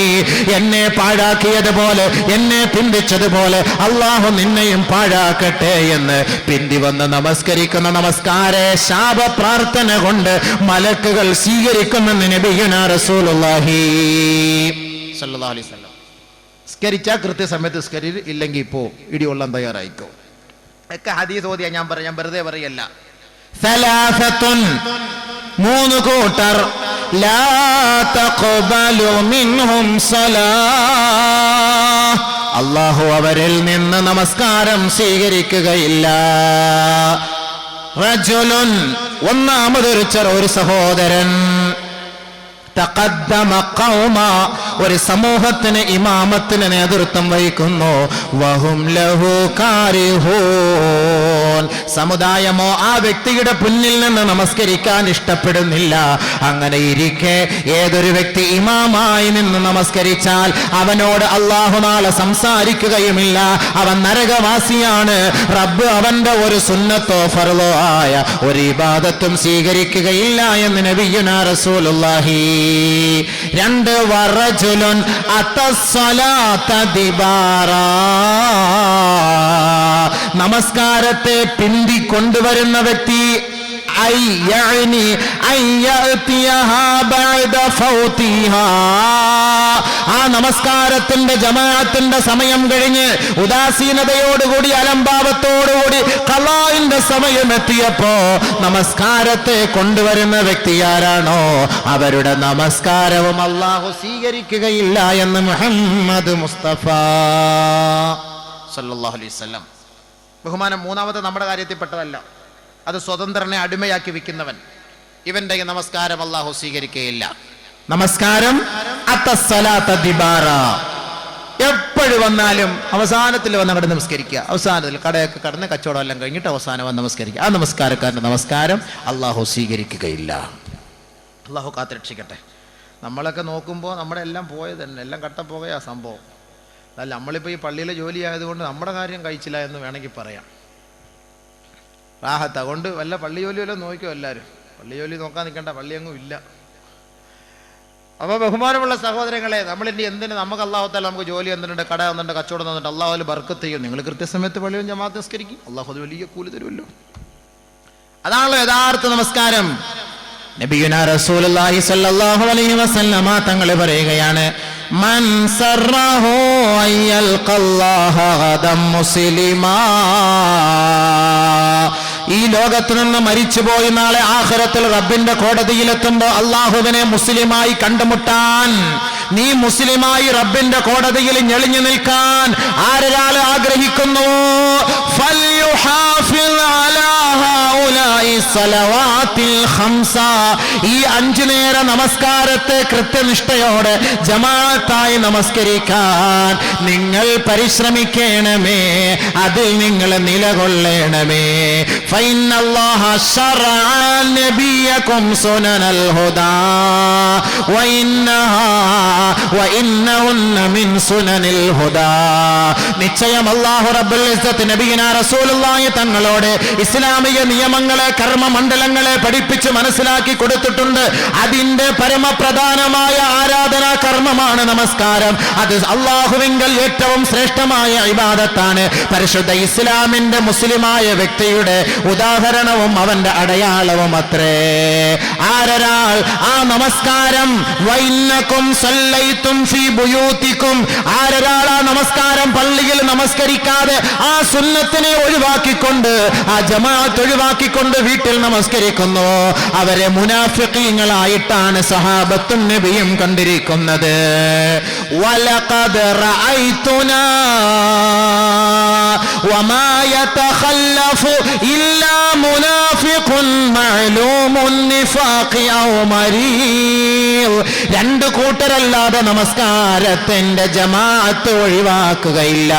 എന്നെ പാഴാക്കിയതുപോലെ, എന്നെ പിന്തിച്ചതുപോലെ അള്ളാഹു നിന്നെയും പാഴാക്കട്ടെ എന്ന് പിന്തി വന്ന് നമസ്കരിക്കുന്ന നമസ്കാരെ ശാപ പ്രാർത്ഥന പ്രാർത്ഥന കൊണ്ട് മലക്കുകൾ സ്വീകരിക്കുമെന്ന് നബിയുനാ റസൂലുള്ളാഹി സ്വല്ലല്ലാഹു അലൈഹി വസല്ലം. സ്കരിച്ചാൽ കൃത്യസമയത്ത് സ്കരി, ഇല്ലെങ്കിൽ പോ, ഇടികൊള്ളാൻ തയ്യാറായിക്കോ. ഒക്കെ ഹദീസ് ഓതിയാ ഞാൻ വെറുതെ പറയല്ല. സലാസത്തുൻ, 3 കൂട്ടർ, ലാ തഖ്ബലു മിൻഹും സലാഹ്, അല്ലാഹു അവരിൽ നിന്ന് നമസ്കാരം സ്വീകരിക്കുകയില്ല. റജുലുൻ, ഒന്നാമതൊരു ഒരു സഹോദരൻ, തഖദ്ദമ ഖൗമ, ഒരു സമൂഹത്തിന് ഇമാമത്തിന് നേതൃത്വം വഹിക്കുന്നു, വഹും ലഹു കാരിഹൂൻ, സമുദായമോ ആ വ്യക്തിയുടെ മുന്നിൽ നിന്ന് നമസ്കരിക്കാൻ ഇഷ്ടപ്പെടുന്നില്ല. അങ്ങനെ ഇരിക്കെ ഏതൊരു വ്യക്തി ഇമാമായി നിന്ന് നമസ്കരിച്ചാൽ അവനോട് അല്ലാഹു നാളെ സംസാരിക്കുകയുമില്ല, അവൻ നരകവാസിയാണ്. റബ്ബ് അവന്റെ ഒരു സുന്നത്തോ ഫർളോ ആയ ഒരു ഇബാദത്തും സ്വീകരിക്കുകയില്ല എന്ന് നബിയുനാ റസൂലുള്ളാഹി. 2 വറജുലുൻ അത്തസ്സലാത ദിബാറാ, നമസ്കാരത്തെ പിന്തി കൊണ്ടുവരുന്ന വ്യക്തി, ആ നമസ്കാരത്തിന്റെ ജമാഅത്തിന്റെ സമയം കഴിഞ്ഞ് ഉദാസീനതയോടുകൂടി അലംഭാവത്തോടുകൂടി ഖളാഇന്റെ സമയം എത്തിയപ്പോ നമസ്കാരത്തെ കൊണ്ടുവരുന്ന വ്യക്തി ആരാണോ അവരുടെ നമസ്കാരവും അല്ലാഹു സ്വീകരിക്കുകയില്ല എന്ന് മുഹമ്മദ് മുസ്തഫ സല്ലല്ലാഹു അലൈഹി വസല്ലം. ബഹുമാനം മൂന്നാമത്തെ നമ്മുടെ കാര്യത്തിൽപ്പെട്ടതല്ല, അത് സ്വതന്ത്രനെ അടിമയാക്കി വിൽക്കുന്നവൻ, ഇവന്റെ നമസ്കാരം അല്ലാഹു സ്വീകരിക്കുകയില്ല. നമസ്കാരം എപ്പോഴും വന്നാലും അവസാനത്തിൽ വന്ന് അങ്ങോട്ട് നമസ്കരിക്കുക, അവസാനത്തിൽ കടയൊക്കെ കടന്ന് കച്ചവടം എല്ലാം കഴിഞ്ഞിട്ട് അവസാനം വന്ന് നമസ്കരിക്കുക. ആ നമസ്കാരക്കാരന്റെ നമസ്കാരം അല്ലാഹു സ്വീകരിക്കുകയില്ല. അല്ലാഹു കാത്തുരക്ഷിക്കട്ടെ. നമ്മളൊക്കെ നോക്കുമ്പോൾ നമ്മുടെ എല്ലാം പോയത് തന്നെ, എല്ലാം കട്ടപ്പോകയാ സംഭവം. അല്ല, നമ്മളിപ്പോൾ ഈ പള്ളിയിലെ ജോലി ആയതുകൊണ്ട് നമ്മുടെ കാര്യം കഴിച്ചില്ല എന്ന് വേണമെങ്കിൽ പറയാം. റാഹത്ത് അതുകൊണ്ട് വല്ല പള്ളി ജോലി വല്ലതും നോക്കിയോ എല്ലാവരും. പള്ളി ജോലി നോക്കാൻ നിൽക്കേണ്ട, പള്ളിയൊന്നും ഇല്ല. അപ്പോൾ ബഹുമാനമുള്ള സഹോദരങ്ങളെ, നമ്മളിനി എന്തിന്, നമുക്ക് അല്ലാഹു തആല നമുക്ക് ജോലി എന്തിനുണ്ട്, കട എന്തുണ്ട്, കച്ചവടം തന്നിട്ട് അല്ലാഹു അതിൽ ബർക്കത്ത് ചെയ്യും. നിങ്ങൾ കൃത്യസമയത്ത് പള്ളിയും ജമാഅത്ത് നിസ്കരിക്കും, അല്ലാഹു അത് വലിയ കൂലി തരുമല്ലോ. അതാണല്ലോ യഥാർത്ഥ നമസ്കാരം. നബിയുനാ റസൂലുള്ളാഹി സ്വല്ലല്ലാഹു അലൈഹി വസല്ലമ തങ്ങൾ പറയുകയാണ്, മൻ സറഹു അയ്യൽഖല്ലാഹ ഗദം മുസ്ലിമാ, ഈ ലോകത്ത് നിന്ന് മരിച്ചുപോയി നാളെ ആഖിറത്തിൽ റബ്ബിന്റെ കോടതിയിലെത്തുമ്പോ അള്ളാഹുവിനെ മുസ്ലിമായി കണ്ടുമുട്ടാൻ, നീ മുസ്ലിമായി റബ്ബിന്റെ കോടതിയിൽ ഞെളിഞ്ഞു നിൽക്കാൻ ആരൊരാൾ ആഗ്രഹിക്കുന്നു, ഈ 5 നേര നമസ്കാരത്തെ കൃത്യനിഷ്ഠയോടെ ജമാഅത്തായി നമസ്കരിക്കാൻ നിങ്ങൾ പരിശ്രമിക്കണമേ, അതിൽ നിങ്ങൾ നിലകൊള്ളണമേ. ഫഇന്നല്ലാഹ ശറഅ നബിയകും സുനനൽ ഹുദാ വഇന്നഹുന്ന മിൻ സുനനിൽ ഹുദാ, നിശ്ചയം അല്ലാഹു റബ്ബുൽ ഇസ്സത്ത് നബിയിനാ റസൂലുള്ളാഹി തങ്ങളോട് ഇസ്ലാമിക നിയമങ്ങളെ, കർമ്മമണ്ഡലങ്ങളെ പഠിപ്പിച്ച് മനസ്സിലാക്കി കൊടുത്തിട്ടുണ്ട്. അതിന്റെ പരമപ്രധാനമായ ആരാധനാ കർമ്മമാണ് നമസ്കാരം. അത് അല്ലാഹുവിങ്കൽ ഏറ്റവും ശ്രേഷ്ഠമായ ഇബാദത്താണ്. പരിശുദ്ധ ഇസ്ലാമിന്റെ മുസ്ലിമായ വ്യക്തിയുടെ ഉദാഹരണവും അവന്റെ അടയാളവും അത്രേ. ആരൊരാൾ ആ നമസ്കാരം വൈന്നകും സല്ലൈതും ഫീ ബുയൂതികും, ആരൊരാൾ ആ നമസ്കാരം പള്ളിയിൽ നമസ്കരിക്കാതെ ആ സുന്നത്തിനെ ഒഴിവാക്കിക്കൊണ്ട്, ആ ജമാഅത്ത് ഒഴിവാക്കിക്കൊണ്ട് വീട്ടിൽ നമസ്കരിക്കുന്നു, അവരെ മുനാഫിഖീങ്ങളായിട്ടാണ് സഹാബത്തും നബിയും കണ്ടിരിക്കുന്നത്. വലഖദ് റഅയ്തുനാ വമാ യതഖല്ലഫു ഇല്ലാ മുനാഫിഖുൻ മഅലൂമുൻ നിഫാഖി ഔ മരീദ്, 2 കൂട്ടരല്ലാതെ നമസ്കാരത്തിന്റെ ജമാഅത്ത് ഒഴിവാക്കുകയില്ല.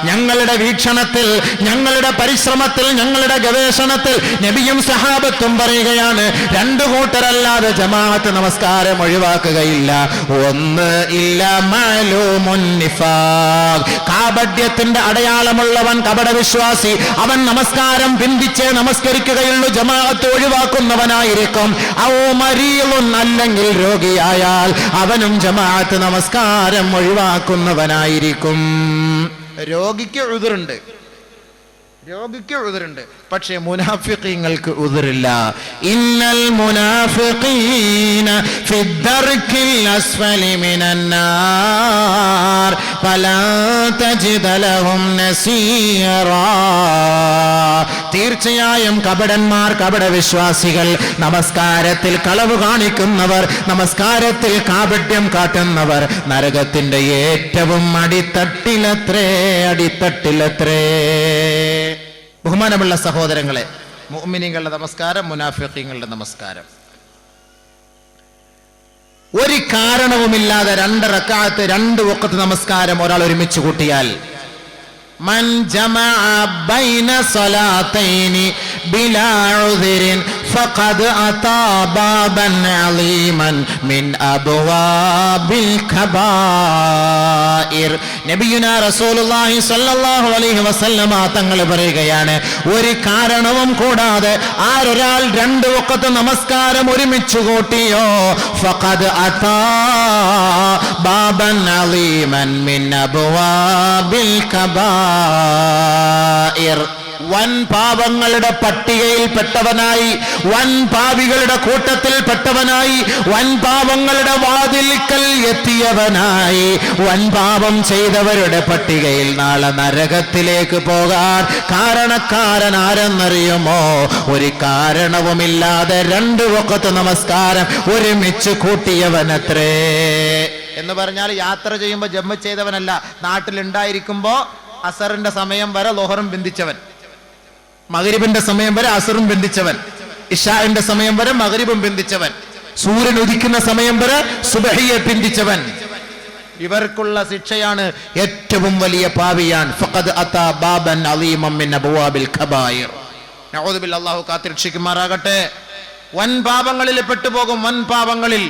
ഞങ്ങളുടെ വീക്ഷണത്തിൽ, ഞങ്ങളുടെ പരിശ്രമത്തിൽ, ഞങ്ങളുടെ ഗവേഷണത്തിൽ നബിയും സഹാബത്തും പറയുകയാണ്, 2 കൂട്ടരല്ലാതെ ജമാഅത്ത് നമസ്കാരം ഒഴിവാക്കുകയില്ല. ഒന്ന് ഇല്ല മഅലൂമുൻ നിഫാഖ്, കാപട്യത്തിന്റെ അടയാളമുള്ളവൻ, കപടവിശ്വാസി, അവൻ നമസ്കാരം പിന്തിച്ചേ നമസ്കരിക്കുകയുള്ളൂ, ജമാഅത്ത് ഒഴിവാക്കുന്നവനായിരിക്കും. ഔ മരീളുൻ, അല്ലെങ്കിൽ രോഗിയായാൽ അവനും ജമാഅത്ത് നമസ്കാരം ഒഴിവാക്കുന്നവനായിരിക്കും. രോഗിക്ക് ഉദ്റുണ്ട്, രോഗിക്ക് ഉദറുണ്ട്, പക്ഷേ മുനാഫിഖീങ്ങൾക്ക് ഉദറില്ല. ഇന്നൽ മുനാഫിഖീന ഫിദ്ദർക്കിൽ അസ്ഫലി മിനന്നാർ ഫലാ തജിദ ലഹും നസീറാ. തീർച്ചയായും കപടന്മാർ, കപടവിശ്വാസികൾ, നമസ്കാരത്തിൽ കളവ് കാണിക്കുന്നവർ, നമസ്കാരത്തിൽ കാപട്യം കാട്ടുന്നവർ നരകത്തിന്റെ ഏറ്റവും അടിത്തട്ടിലത്രേ. ബഹുമാനമുള്ള സഹോദരങ്ങളെ, മുഅ്മിനീങ്ങളുടെ നമസ്കാരം, മുനാഫിഖീങ്ങളുടെ നമസ്കാരം. ഒരു കാരണവുമില്ലാതെ 2 റക്അത്ത് 2 വഖത്ത് നമസ്കാരം ഒരാൾ ഒരുമിച്ച് കൂട്ടിയാൽ, മൻ ജമഅ ബൈന സ്വലാത്തൈനി ബിലാ ഉദ്രിൻ ഫഖദ് അതാ ബാബൻ അലീമൻ മിൻ അബ്വാബിൽ കബായിർ. നബിയുനാ റസൂലുള്ളാഹി സ്വല്ലല്ലാഹു അലൈഹി വസല്ലമ തങ്ങൾ പറയുകയാണ്, ഒരു കാരണവും കൂടാതെ ആരൊരാൾ 2 വഖത്ത് നമസ്കാരം ഒരുമിച്ച് കൂട്ടിയോ ഫഖദ് അതാ ബാബൻ അലീമൻ മിൻ അബ്വാബിൽ കബായിർ. വൻ പാപങ്ങളുടെ പട്ടികയിൽ പെട്ടവനായി, വൻ പാപികളുടെ കൂട്ടത്തിൽ പെട്ടവനായി, വൻ പാപങ്ങളുടെ വാതിൽക്കൽ എത്തിയവനായി, വൻ പാപം ചെയ്തവരുടെ പട്ടികയിൽ നാളെ നരകത്തിലേക്ക് പോകാൻ കാരണക്കാരൻ ആരെന്നറിയുമോ? ഒരു കാരണവുമില്ലാതെ 2 വഖത്ത് നമസ്കാരം ഒരുമിച്ച് കൂട്ടിയവനത്രേ. എന്ന് പറഞ്ഞാൽ യാത്ര ചെയ്യുമ്പോൾ ജമ്മ ചെയ്തവനല്ല, നാട്ടിലുണ്ടായിരിക്കുമ്പോൾ അസറിന്റെ സമയം വരെ ലോഹറും ബന്ധിച്ചവൻ, മഗ്രിബിന്റെ സമയം വരെ അസറും ബന്ധിച്ചവൻ, ഇശാഇന്റെ സമയം വരെ മഗ്രിബും ബന്ധിച്ചവൻ, സൂര്യൻ ഉദിക്കുന്ന സമയം വരെ സുബഹിയെ ബന്ധിച്ചവൻ, ഇവർക്കുള്ള ശിക്ഷയാണ് ഏറ്റവും വലിയ പാപിയാൻ. ഫഖദ് അതാ ബാബൻ അലീമൻ മിൻ അബ്വാബിൽ ഖബായിർ. നഊദു ബില്ലാഹി, അല്ലാഹു കാത്തിരക്ഷിക്കുമാറാകട്ടെ. വൻ പാപങ്ങളിൽ പെട്ടുപോകും, വൻ പാപങ്ങളിൽ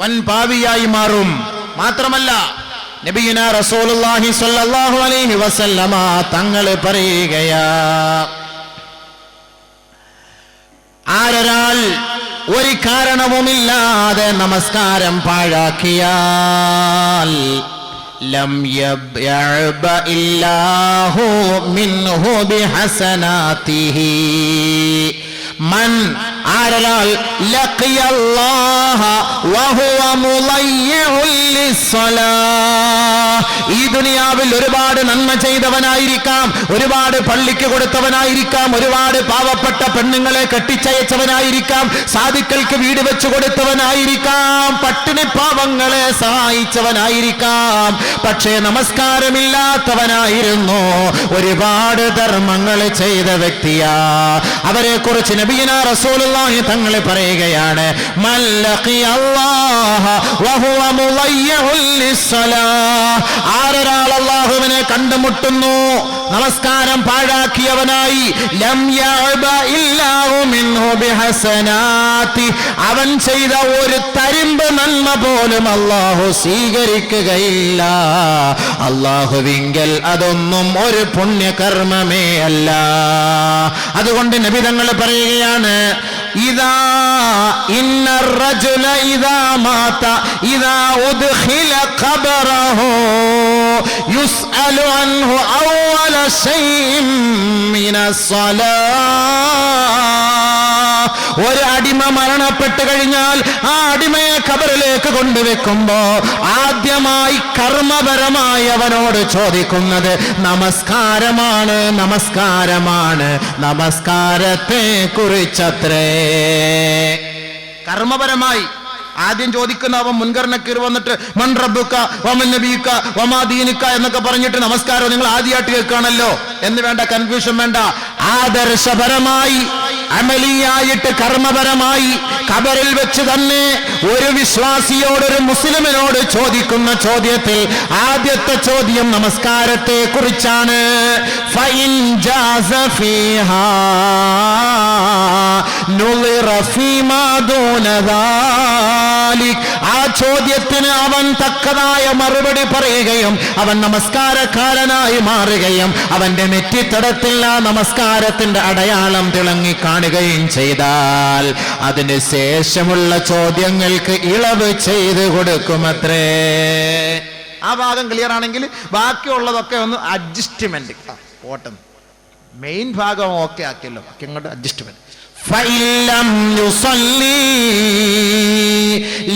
വൻ പാപിയായി മാറും. മാത്രമല്ല നബിയുനാ റസൂലുള്ളാഹി സ്വല്ലല്ലാഹു അലൈഹി വസല്ലമ തങ്ങൾ പറയുകയാ, ആരൊരാൾ ഒരു കാരണവുമില്ലാതെ നമസ്കാരം പാഴാക്കിയാൽ ലം യബ്യഅബ ഇല്ലാഹു മിൻഹു ബിഹസനാതിഹി. മൻ ആരൊരാൾ ലഖിയല്ലാഹ വഹുവ മുളയ്യിഉൽ ലിസ്സലാഹ്. ഈ ദുനിയാവിൽ ഒരുപാട് നന്മ ചെയ്തവനായിരിക്കാം, ഒരുപാട് പള്ളിക്ക് കൊടുത്തവനായിരിക്കാം, ഒരുപാട് പാവപ്പെട്ട പെണ്ണുങ്ങളെ കെട്ടിച്ചയച്ചവനായിരിക്കാം, സാധുക്കൾക്ക് വീട് വെച്ചു കൊടുത്തവനായിരിക്കാം, പട്ടിണി പാവങ്ങളെ സഹായിച്ചവനായിരിക്കാം. പക്ഷേ നമസ്കാരമില്ലാത്തവനായിരുന്നു, ഒരുപാട് ധർമ്മങ്ങൾ ചെയ്ത വ്യക്തിയാ. അവരെ കുറിച്ച് നബിയുനാ റസൂലുള്ളാഹി തങ്ങൾ പറയുകയാണ്, മൻ ലഖിയല്ലാഹ വഹുവ മുളയ്യിഉൽ ലിസ്സലാഹ്. ആരൊരാൾ അല്ലാഹുവിനെ കണ്ടുമുട്ടുന്നു നമസ്കാരം പാഴാക്കിയവനായി, ലം യഅബ ഇല്ലാഹു മിൻഹു ബിഹസനാതി. അവൻ ചെയ്ത ഒരു തരിമ്പ് നന്മ പോലും അല്ലാഹു സ്വീകരിക്കുകയില്ല. അല്ലാഹുവിങ്കൽ അതൊന്നും ഒരു പുണ്യകർമ്മമേ അല്ല. അതുകൊണ്ട് നബി തങ്ങൾ പറയുകയാണ്, ഇദാ ഇന്ന റജുല ഇദാ മാത ഇദാ ഉദ്ഖില ഖബറഹു യുസ്അലു അൻഹു അവ്വല ശൈഇൻ മിനസ് സ്വലാഹ്. ഒരു അടിമ മരണപ്പെട്ട് കഴിഞ്ഞാൽ ആ അടിമയെ ഖബറിലേക്ക് കൊണ്ടുവെക്കുമ്പോ ആദ്യമായി കർമ്മപരമായി അവനോട് ചോദിക്കുന്നത് നമസ്കാരമാണ്, നമസ്കാരമാണ്, നമസ്കാരത്തെ കുറിച്ചത്രേ. കർമ്മപരമായി ആദ്യം ചോദിക്കുന്ന അവൻ മുൻഗണനക്കീർ വന്നിട്ട് മൻ റബ്ബുക വമൻ നബിയുക വമാ ദീനുക എന്നൊക്കെ പറഞ്ഞിട്ട് നമസ്കാരം നിങ്ങൾ ആദ്യമായിട്ട് കേൾക്കുകയാണല്ലോ എന്ന് വേണ്ട, കൺഫ്യൂഷൻ വേണ്ട. ആദർശപരമായി, അമലിയായിട്ട്, കർമ്മപരമായി ഖബറിൽ വെച്ച് തന്നെ ഒരു വിശ്വാസിയോട്, ഒരു മുസ്ലിമിനോട് ചോദിക്കുന്ന ചോദ്യത്തിൽ ആദ്യത്തെ ചോദ്യം നമസ്കാരത്തെ കുറിച്ചാണ്. ഫഇൻ ജാസ ഫീഹാ നുളിറ ഫീമാ ദൂന ദാലിക്. ആ ചോദ്യത്തിന് അവൻ തക്കതായ മറുപടി പറയുകയും അവൻ നമസ്കാരക്കാരനായി മാറുകയും അവന്റെ നെറ്റിത്തടത്തിൽ ആ നമസ്കാരത്തിന്റെ അടയാളം തിളങ്ങി കാണുകയും ചെയ്താൽ അതിന് ശേഷമുള്ള ചോദ്യങ്ങൾക്ക് ഇളവ് ചെയ്തു കൊടുക്കുമത്രേ. ആ ഭാഗം ക്ലിയർ ആണെങ്കിൽ ബാക്കിയുള്ളതൊക്കെ ഒന്ന് അഡ്ജസ്റ്റ്മെന്റ് ഓട്ടം. മെയിൻ ഭാഗം ഓക്കെ ആക്കിയല്ലോ, ഇങ്ങോട്ട് അഡ്ജസ്റ്റ്മെന്റ്. فإن لم يصلي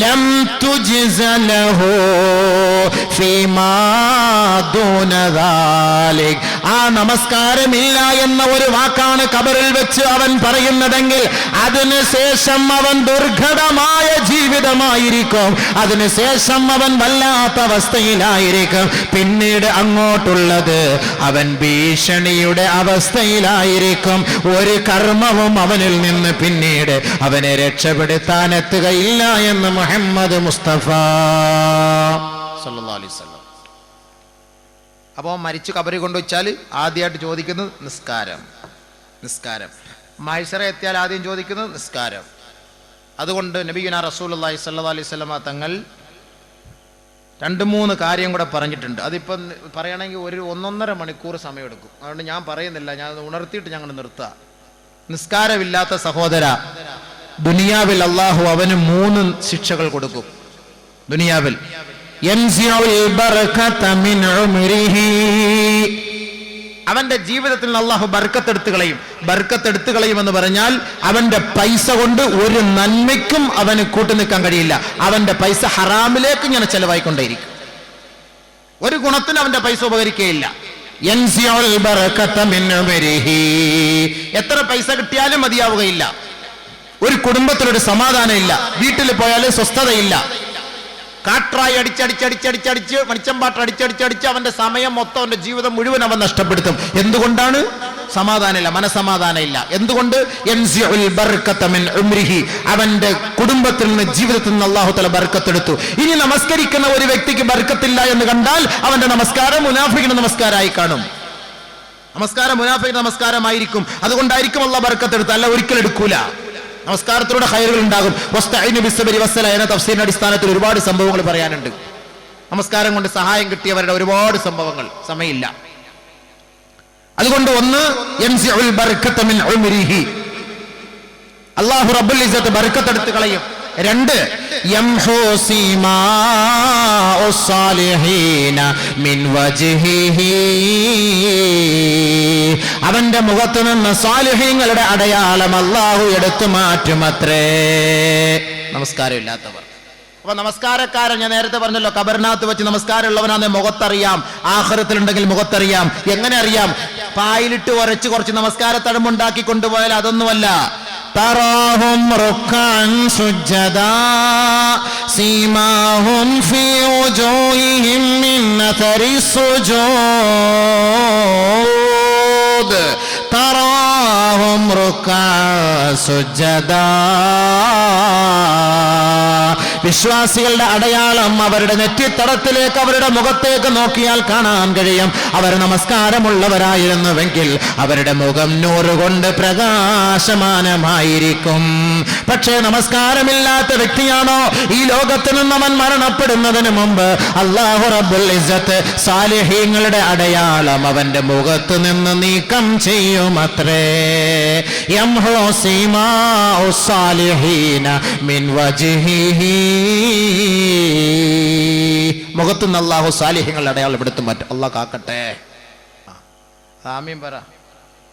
لم تجز له فيما دون ذلك. ആ നമസ്കാരമില്ല എന്ന ഒരു വാക്കാണ് ഖബറിൽ വെച്ച് അവൻ പറയുന്നതെങ്കിൽ അതിനുശേഷം അവൻ ദുർഘടമായ ജീവിതമായിരിക്കും, അതിനുശേഷം അവൻ വല്ലാത്ത അവസ്ഥയിലായിരിക്കും. പിന്നീട് അങ്ങോട്ടുള്ളത് അവൻ ഭീഷണിയുടെ അവസ്ഥയിലായിരിക്കും. ഒരു കർമ്മവും അവനിൽ നിന്ന് പിന്നീട് അവനെ രക്ഷപ്പെടുത്താൻ എത്തുകയില്ല എന്ന് മുഹമ്മദ് മുസ്തഫ സല്ലല്ലാഹു അലൈഹി വസല്ലം. അപ്പോൾ മരിച്ചു കബറി കൊണ്ടുവച്ചാൽ ആദ്യമായിട്ട് ചോദിക്കുന്നത് നിസ്കാരം. മൈസറ എത്തിയാൽ ആദ്യം ചോദിക്കുന്നത് നിസ്കാരം. അതുകൊണ്ട് നബിയുനാ റസൂലുള്ളാഹി സ്വല്ലല്ലാഹു അലൈഹി വസല്ലം തങ്ങൾ 2-3 കാര്യം കൂടെ പറഞ്ഞിട്ടുണ്ട്. അതിപ്പം പറയണമെങ്കിൽ 1-1.5 മണിക്കൂർ സമയമെടുക്കും. അതുകൊണ്ട് ഞാൻ പറയുന്നില്ല, ഞാൻ ഉണർത്തിയിട്ട് ഞങ്ങൾ നിർത്താം. നിസ്കാരമില്ലാത്ത സഹോദര, ദുനിയാവിൽ അള്ളാഹു അവന് 3 ശിക്ഷകൾ കൊടുക്കും. ദുനിയാവിൽ അവന്റെ ജീവിതത്തിൽ അള്ളാഹു ബർക്കത്തെടുത്ത് കളയും എന്ന് പറഞ്ഞാൽ അവന്റെ പൈസ കൊണ്ട് ഒരു നന്മയ്ക്കും അവന് കൂട്ടു നിൽക്കാൻ കഴിയില്ല. അവന്റെ പൈസ ഹറാമിലേക്ക് ഇങ്ങനെ ചെലവായിക്കൊണ്ടേയിരിക്കും. ഒരു ഗുണത്തിന് അവന്റെ പൈസ ഉപകരിക്കുകയില്ല. എത്ര പൈസ കിട്ടിയാലും മതിയാവുകയില്ല. ഒരു കുടുംബത്തിലൊരു സമാധാനം ഇല്ല, വീട്ടിൽ പോയാലും സ്വസ്ഥതയില്ല. കാട്രായി അടിച്ചടിച്ച് മണിച്ചമ്പാട്ട് അടിച്ചടിച്ച് അവന്റെ സമയം മൊത്തം, അവന്റെ ജീവിതം മുഴുവൻ അവൻ നഷ്ടപ്പെടുത്തും. എന്തുകൊണ്ടാണ്? സമാധാനമില്ല, മനസമാധാനമില്ല. എന്തുകൊണ്ട്? അവന്റെ കുടുംബത്തിൽ നിന്ന്, ജീവിതത്തിൽ നിന്ന് അല്ലാഹു തആല ബർക്കത്തെടുത്തു. ഇനി നമസ്കരിക്കുന്ന ഒരു വ്യക്തിക്ക് ബർക്കത്തില്ല എന്ന് കണ്ടാൽ അവന്റെ നമസ്കാരം മുനാഫിഖിന്റെ നമസ്കാരമായി കാണും. നമസ്കാരം മുനാഫിഖിന്റെ നമസ്കാരമായിരിക്കും. അതുകൊണ്ടായിരിക്കും അല്ലാഹു ബർക്കത്തെടുത്ത്, അല്ല ഒരിക്കലും എടുക്കൂല. നമസ്കാരത്തിലൂടെ ഖൈറുകൾ ഉണ്ടാകും. വസ്തഈനു ബിസ്സബ്രി വസ്സലാ എന്ന തഫ്സീറിന്റെ അടിസ്ഥാനത്തിൽ ഒരുപാട് സംഭവങ്ങൾ പറയാനുണ്ട്. നമസ്കാരം കൊണ്ട് സഹായം കിട്ടിയവരുടെ ഒരുപാട് സംഭവങ്ങൾ, സമയമില്ല. അതുകൊണ്ട് ഒന്ന്, യൻസിഉൽ ബർക്കത മിൻ ഉംരിഹി, അല്ലാഹു റബ്ബുൽ ഇസ്സത്ത് ബർക്കത്തെടുത്ത് കളയും. 2, യംഹു സീമാഉസ് സാലിഹീന മിൻ വജ്ഹിഹി, അവന്റെ മുഖത്ത് നിന്ന് സാലിഹീങ്ങളുടെ അടയാളം അല്ലാഹു എടുത്തു മാറ്റുമത്രേ. നമസ്കാരമില്ലാത്തവർ. അപ്പൊ നമസ്കാരക്കാരൻ, ഞാൻ നേരത്തെ പറഞ്ഞല്ലോ, ഖബറിനകത്ത് വെച്ച് നമസ്കാരമുള്ളവനാണ് മുഖത്തറിയാം, ആഖിറത്തിലുണ്ടെങ്കിൽ മുഖത്തറിയാം. എങ്ങനെ അറിയാം? പായിലിട്ട് ഉരച്ച് കുറച്ച് നമസ്കാര തഴമ്പുണ്ടാക്കി കൊണ്ടുപോയാൽ അതൊന്നുമല്ല. തറാഹും റുക്അൻ സുജ്ജദാ സീമാഹും ഫീ വജൂഹിഹിം മിൻ അഥരി സുജൂദ്, തറാഹും റുക്അൻ സുജ്ജദാ. വിശ്വാസികളുടെ അടയാളം അവരുടെ നെറ്റിത്തടത്തിലേക്ക്, അവരുടെ മുഖത്തേക്ക് നോക്കിയാൽ കാണാൻ കഴിയും. അവർ നമസ്കാരമുള്ളവരായിരുന്നുവെങ്കിൽ അവരുടെ മുഖം നൂറ് കൊണ്ട് പ്രകാശമാനമായിരിക്കും. പക്ഷേ നമസ്കാരമില്ലാത്ത വ്യക്തിയാണോ ഈ ലോകത്ത് നിന്ന് അവൻ മരണപ്പെടുന്നതിന് മുമ്പ് അല്ലാഹു റബ്ബുൽ ഇസ്സത്ത് സാലിഹീങ്ങളുടെ അടയാളം അവന്റെ മുഖത്ത് നിന്ന് നീക്കം ചെയ്യുമത്രേ. യംഹു സീമാഉസ് സാലിഹീന മിൻ വജ്ഹിഹി, മുഖത്തുനിന്ന് അല്ലാഹു സാലിഹ്യങ്ങളുടെ അടയാളം എടുത്തു മാറ്റും. അല്ലാഹു കാക്കട്ടെ. ആമീൻ പറ.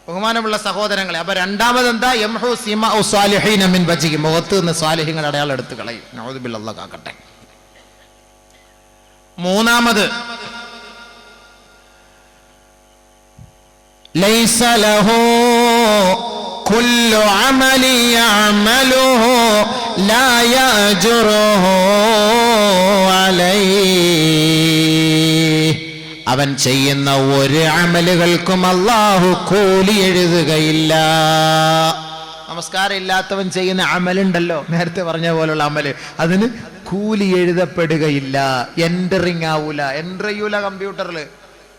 ബഹുമാനമുള്ള സഹോദരങ്ങളെ, അപ്പൊ രണ്ടാമത് എന്താ? യംഹു സീമാഉസ് സാലിഹീന മിൻ വജ്ഹിഹി, മുഖത്തുനിന്ന് സാലിഹ്യങ്ങളുടെ അടയാളം എടുത്തു കളയും. നഊദു ബില്ലാഹ്, അല്ലാഹു കാക്കട്ടെ. മൂന്നാമത്, ലൈസ ലഹു കുല്ലു അമലി യഅമലുഹു ലാ യഅജുറുഹു അലൈഹി, അവൻ ചെയ്യുന്ന ഒരു അമലുകൾക്കും അല്ലാഹു കൂലി എഴുതുകയില്ല. നമസ്കാരം ഇല്ലാത്തവൻ ചെയ്യുന്ന അമലുണ്ടല്ലോ, നേരത്തെ പറഞ്ഞ പോലുള്ള അമല്, അതിന് കൂലി എഴുതപ്പെടുകയില്ല. എൻറ്ററിങ് ആവൂല, എൻ്റർ ചെയ്യൂല കമ്പ്യൂട്ടറിൽ.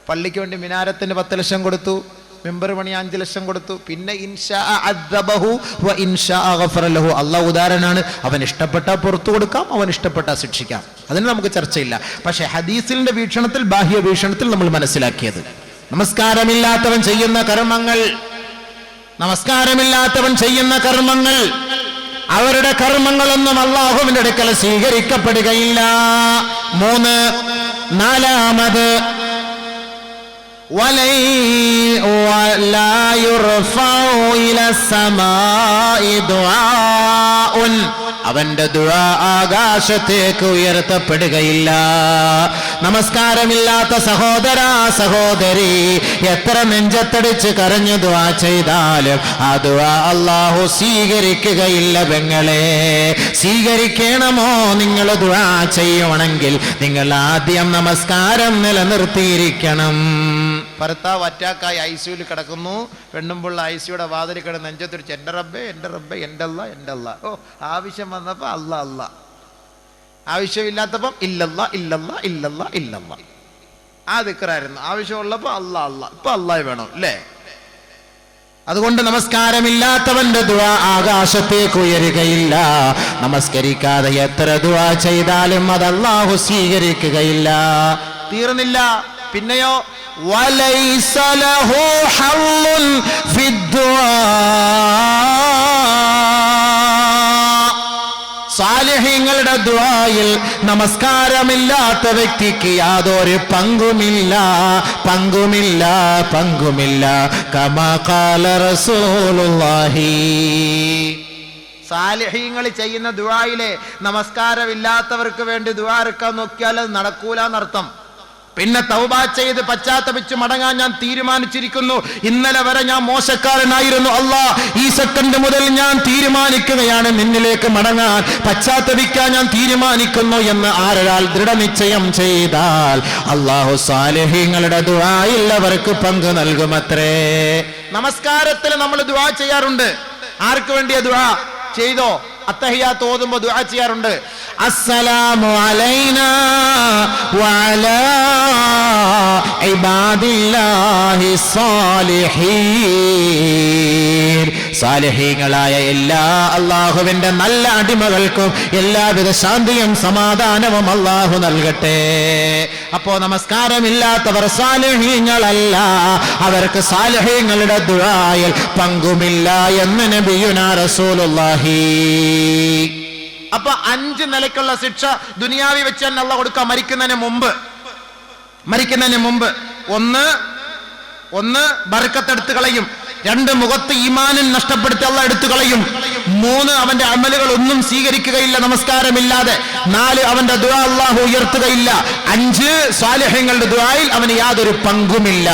പള്ളിക്ക് വേണ്ടി മിനാരത്തിന് 10 ലക്ഷം കൊടുത്തു, മെമ്പർ പണി 5 ലക്ഷം കൊടുത്തു, പിന്നെ ഇൻഷാ അദ്ദബഹു വ ഇൻഷാ ഗഫറ ലഹു. അല്ലാഹു ഉദാഹരണമാണ്, അവൻ ഇഷ്ടപ്പെട്ടാൽ പുറത്തു കൊടുക്കാം, അവൻ ഇഷ്ടപ്പെട്ടാൽ ശിക്ഷിക്കാം. അതിന് നമുക്ക് ചർച്ചയില്ല. പക്ഷേ ഹദീസിന്റെ വീക്ഷണത്തിൽ, ബാഹ്യ വീക്ഷണത്തിൽ നമ്മൾ മനസ്സിലാക്കിയത്, നമസ്കാരമില്ലാത്തവൻ ചെയ്യുന്ന കർമ്മങ്ങൾ, അവരുടെ കർമ്മങ്ങളൊന്നും അല്ലാഹുവിന്റെ അടുക്കൽ സ്വീകരിക്കപ്പെടുകയില്ല. 3, 4, ولا يرفع إلى السماء دعاء അവന്റെ ദുആ ആകാശത്തേക്ക് ഉയർത്തപ്പെടുകയില്ല. നമസ്കാരമില്ലാത്ത സഹോദര സഹോദരി എത്ര നെഞ്ചത്തടിച്ച് കരഞ്ഞു ദുആ ചെയ്താലും ആ ദുആ അല്ലാഹു സ്വീകരിക്കുകയില്ല. പെങ്ങളെ, സ്വീകരിക്കണമോ നിങ്ങൾ ദുആ ചെയ്യണമെങ്കിൽ നിങ്ങൾ ആദ്യം നമസ്കാരം നിലനിർത്തിയിരിക്കണം. ഭർത്താവ് അറ്റാക്കായി ഐസിയുവിൽ കിടക്കുന്നു. പെണ്ണുമ്പുള്ള ഐസിയുടെ വാതിൽ കിടന്ന് നെഞ്ചത്തിരിച്ച് എൻ്റെ റബ്ബേ എൻ്റെ റബ്ബേ എൻ്റെ അല്ലാ എൻ്റെ അല്ലാ. ഓ, ആവശ്യം വന്നപ്പോൾ അല്ലാ അല്ലാ, ആവശ്യമില്ലാത്തപ്പം ഇല്ലല്ലാ ഇല്ലല്ലാ ഇല്ലല്ലാ ഇല്ലല്ലാ. ആ ദിക്റായിരുന്നു. ആവശ്യമുള്ളപ്പോൾ അല്ലാ അല്ലാ. ഇപ്പൊ അല്ലാഹ് വേണം അല്ലേ? അതുകൊണ്ട് നമസ്കാരമില്ലാത്തവന്റെ ദുആ ആകാശത്തേക്ക് ഉയരുകയില്ല. നമസ്കരിക്കാതെ എത്ര ദുആ ചെയ്താലും അത് അല്ലാഹു സ്വീകരിക്കുകയില്ല. തീർന്നില്ല, പിന്നെയോ വലൈസ ലഹു ഹള്ളുൻ ഫിദ്ദുആ. സാലിഹീങ്ങളുടെ ദുആയിൽ നമസ്കാരമില്ലാത്ത വ്യക്തിക്ക് യാതൊരു പങ്കുമില്ല, പങ്കുമില്ല, പങ്കുമില്ല. കമാ ഖാല റസൂലുള്ളാഹി. സാലിഹീങ്ങൾ ചെയ്യുന്ന ദുആയിലെ നമസ്കാരമില്ലാത്തവർക്ക് വേണ്ടി ദുആ ഇറക്കാൻ നോക്കിയാൽ അത് നടക്കൂല എന്നർത്ഥം. പിന്നെ തൗബ ചെയ്ത് പശ്ചാത്തപിച്ച് മടങ്ങാൻ ഞാൻ തീരുമാനിച്ചിരിക്കുന്നു. ഇന്നലെ വരെ ഞാൻ മോശക്കാരനായിരുന്നു, അല്ലാഹ് ഈ സെക്കൻഡ് മുതൽ ഞാൻ തീരുമാനിക്കുകയാണ് നിന്നിലേക്ക് മടങ്ങാൻ, പശ്ചാത്തപിക്കാൻ ഞാൻ തീരുമാനിക്കുന്നു എന്ന് ആരൊരാൾ ദൃഢനിശ്ചയം ചെയ്താൽ അല്ലാഹു സാലിഹീങ്ങളുടെ ദുആയിൽ അവർക്ക് പങ്ക് നൽകുമത്രേ. നമസ്കാരത്തിൽ നമ്മൾ ദുആ ചെയ്യാറുണ്ട്. ആർക്ക് വേണ്ടിയ ദുആ ചെയ്തോ? അത്തഹിയാത്ത് ഓതുമ്പോ ദുആ ചെയ്യാറുണ്ട്. അസ്സലാമു അലൈനാ വഅലാ ഇബാദില്ലാഹി സ്വാലിഹീൻ. സാലിഹീങ്ങളായ എല്ലാ അല്ലാഹുവിന്റെ നല്ല അടിമകൾക്കും എല്ലാവിധ ശാന്തിയും സമാധാനവും അല്ലാഹു നൽകട്ടെ. അപ്പോ നമസ്കാരമില്ലാത്തവർ സാലിഹീങ്ങളല്ല, അവർക്ക് സാലിഹീങ്ങളുടെ ദുആയിൽ പങ്കുമില്ല എന്ന് നബിയുനാ റസൂലുള്ളാഹി. അപ്പൊ 5 നിലയ്ക്കുള്ള ശിക്ഷ ദുനിയാവി വെച്ച് തന്നെ അല്ലാഹു കൊടുക്കുക മരിക്കുന്നതിന് മുമ്പ്. ഒന്ന് ബർക്കത്ത് കളയും. 2 മുഖത്ത് ഈമാനിൽ നഷ്ടപ്പെടുത്തി അല്ലാഹു എടുത്തു കളയും. 3 അവന്റെ അമലുകൾ ഒന്നും സ്വീകരിക്കുകയില്ല നമസ്കാരമില്ലാതെ. 4 അവന്റെ ദുആ അല്ലാഹു ഉയർത്തുകയില്ല. 5 സാലിഹീങ്ങളുടെ ദുആയിൽ അവന് യാതൊരു പങ്കുമില്ല.